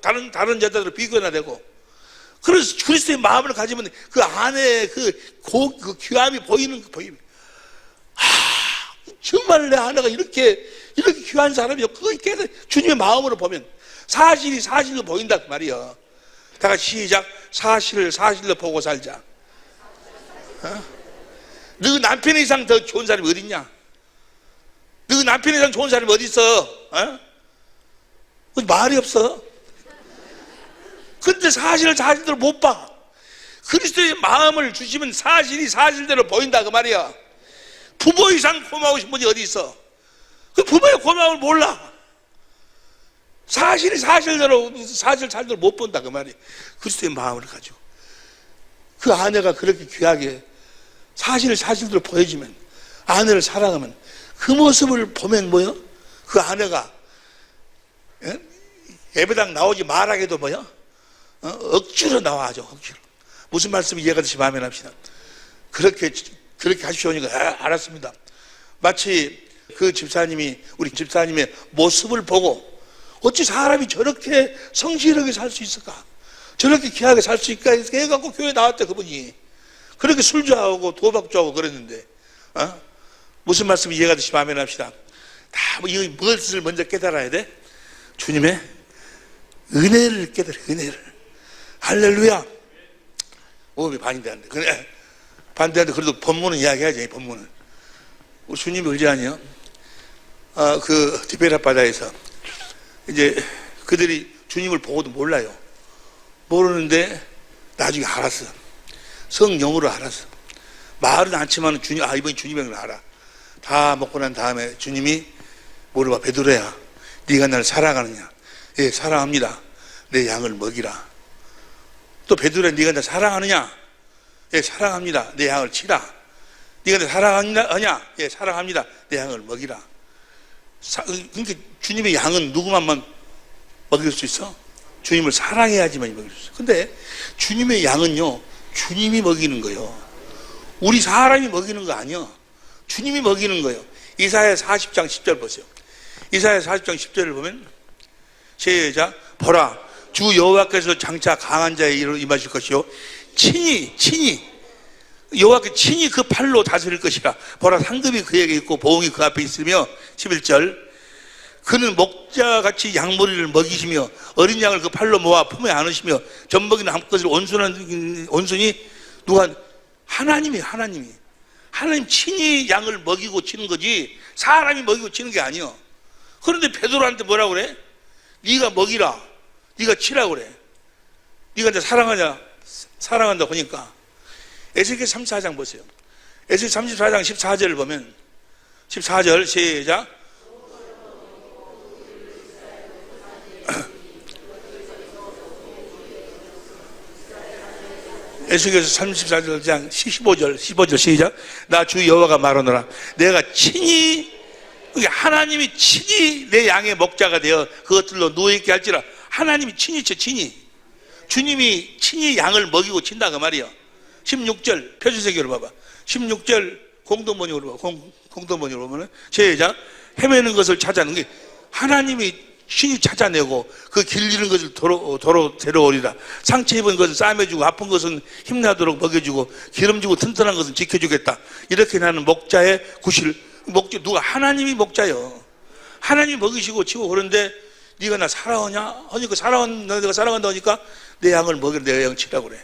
다른 여자들을 비교나 되고. 그래서 그리스도의 마음을 가지면 그 안에 그 귀함이 보이는. 정말 내 아내가 이렇게 귀한 사람이요. 그걸 깨달아. 주님의 마음으로 보면 사실이 사실로 보인다 그 말이야. 다 같이 시작. 사실을 사실로 보고 살자. 너 남편 이상 더 좋은 사람이 어디 있냐? 너 남편 이상 좋은 사람이 어디 있어? 말이 없어. 근데 사실을 사실대로 못 봐. 그리스도의 마음을 주시면 사실이 사실대로 보인다 그 말이야. 부모 이상 고마우신 분이 어디 있어? 그 부모의 고마움을 몰라. 사실이 사실대로 못 본다 그 말이야. 그리스도의 마음을 가지고 그 아내가 그렇게 귀하게 사실을 사실대로 보여주면, 아내를 사랑하면 그 모습을 보면 뭐요? 그 아내가 예배당 나오지 말하게도 뭐요? 억지로 나와죠. 억지로. 무슨 말씀이 이해가 되시면 아멘 합시다. 그렇게 하시오니까 알았습니다. 마치 그 집사님이 우리 집사님의 모습을 보고 어찌 사람이 저렇게 성실하게 살 수 있을까? 저렇게 귀하게 살 수 있을까? 해갖고 교회 나왔대 그분이. 그렇게 술 좋아하고 도박 좋아하고 그랬는데 무슨 말씀이 이해가 되시면 아멘 합시다. 다 무엇을 먼저 깨달아야 돼? 주님의 은혜를 깨달아. 은혜를. 할렐루야. 왜 반대하는데? 그래 반대하는데 그래도 본문은 이야기하지. 본문은 우리 주님이 의지 아니요? 그 디베라 바다에서 이제 그들이 주님을 보고도 몰라요. 모르는데 나중에 알았어. 성령으로 알았어. 말은 않지만 이번이 주님인 걸 알아. 다 먹고 난 다음에 주님이 물어봐. 베드로야, 네가 나를 사랑하느냐? 예, 사랑합니다. 내 양을 먹이라. 또 베드로야, 네가 나를 사랑하느냐? 예, 사랑합니다. 내 양을 치라. 네가 나를 사랑하냐? 예, 사랑합니다. 내 양을 먹이라. 그러니까 주님의 양은 누구만만 먹일 수 있어? 주님을 사랑해야지만 먹일 수 있어. 근데 주님의 양은요, 주님이 먹이는 거예요. 우리 사람이 먹이는 거 아니야. 주님이 먹이는 거예요. 이사야 40장 10절 보세요. 이사야 40장 10절을 보면 시작. 보라, 주 여호와께서 장차 강한 자의 일로 임하실 것이요 친히 여호와께 친히 그 팔로 다스릴 것이라. 보라, 상급이 그에게 있고 보응이 그 앞에 있으며 11절. 그는 목자같이 양머리를 먹이시며 어린 양을 그 팔로 모아 품에 안으시며 젖먹이는 암컷을 온순히 누가? 하나님 친히 양을 먹이고 치는 거지 사람이 먹이고 치는 게 아니야. 그런데 베드로한테 뭐라고 그래? 네가 먹이라, 네가 치라 그래. 네가 이제 사랑한다 보니까 에스겔 34장 보세요. 에스겔 34장 14절을 보면 14절 시작. 에스겔서 34장 15절 시작. 나 주 여호와가 말하노라. 내가 친히, 하나님이 친히 내 양의 목자가 되어 그것들로 누워있게 할지라. 하나님이 친히 쳐, 친히. 주님이 친히 양을 먹이고 친다 그 말이야. 16절 표준세계로 봐봐. 16절 공동번역으로 봐. 공동번역으로 보면 시작. 헤매는 것을 찾아내는 게 하나님이 신이 찾아내고 그 길리는 것을 도로 데려오리라. 상처 입은 것은 싸매주고 아픈 것은 힘나도록 먹여주고 기름지고 튼튼한 것은 지켜주겠다. 이렇게 나는 목자의 구실. 목자 누가? 하나님이 목자요. 하나님이 먹이시고 치고 그런데 네가 나 사랑하냐? 하니까 내가 사랑한다 하니까 내 양을 먹여 내 양 치라고 그래.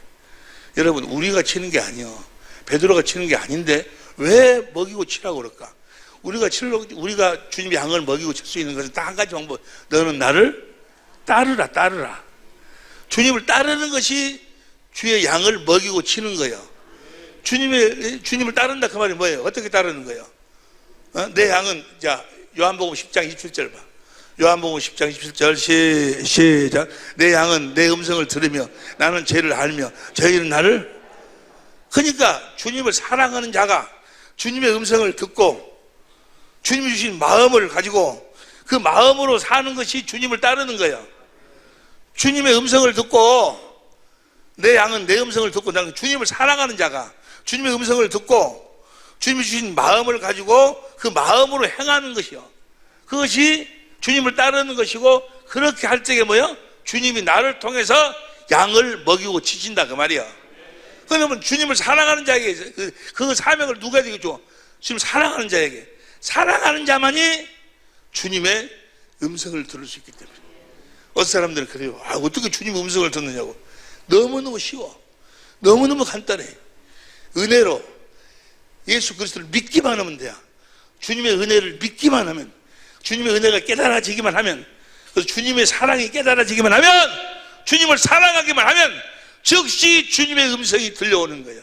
여러분 우리가 치는 게 아니요. 베드로가 치는 게 아닌데 왜 먹이고 치라고 그럴까? 우리가 주님 양을 먹이고 칠 수 있는 것은 딱 한 가지 방법. 너는 나를 따르라. 주님을 따르는 것이 주의 양을 먹이고 치는 거예요. 주님을 따른다 그 말이 뭐예요? 어떻게 따르는 거예요? 내 양은, 자, 요한복음 10장 27절 봐. 요한복음 10장 27절 시작. 내 양은 내 음성을 들으며 나는 죄를 알며 저희는 나를. 그러니까 주님을 사랑하는 자가 주님의 음성을 듣고 주님이 주신 마음을 가지고 그 마음으로 사는 것이 주님을 따르는 거예요. 주님의 음성을 듣고 내 양은 내 음성을 듣고 나는 주님을 사랑하는 자가 주님의 음성을 듣고 주님이 주신 마음을 가지고 그 마음으로 행하는 것이요. 그것이 주님을 따르는 것이고 그렇게 할 적에 뭐요? 주님이 나를 통해서 양을 먹이고 치신다 그 말이야. 그러면 주님을 사랑하는 자에게 그 사명을 누구에게 줘? 주님 사랑하는 자에게. 사랑하는 자만이 주님의 음성을 들을 수 있기 때문에. 어떤 사람들은 그래요. 어떻게 주님의 음성을 듣느냐고. 너무너무 쉬워. 너무너무 간단해. 은혜로 예수 그리스도를 믿기만 하면 돼요. 주님의 은혜를 믿기만 하면, 주님의 은혜가 깨달아지기만 하면, 그래서 주님의 사랑이 깨달아지기만 하면, 주님을 사랑하기만 하면 즉시 주님의 음성이 들려오는 거예요.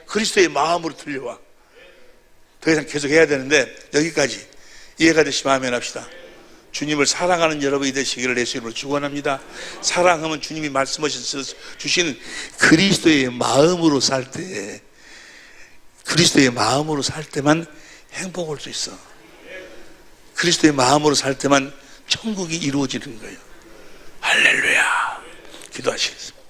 그리스도의 마음으로 들려와. 더 이상 계속 해야 되는데 여기까지 이해가 되시면 아멘 합시다. 주님을 사랑하는 여러분이 되시기를 예수 이름으로 축원합니다. 사랑하면 주님이 말씀하셔서 주시는 그리스도의 마음으로 살 때, 그리스도의 마음으로 살 때만 행복할 수 있어. 그리스도의 마음으로 살 때만 천국이 이루어지는 거예요. 할렐루야. 기도하시겠습니다.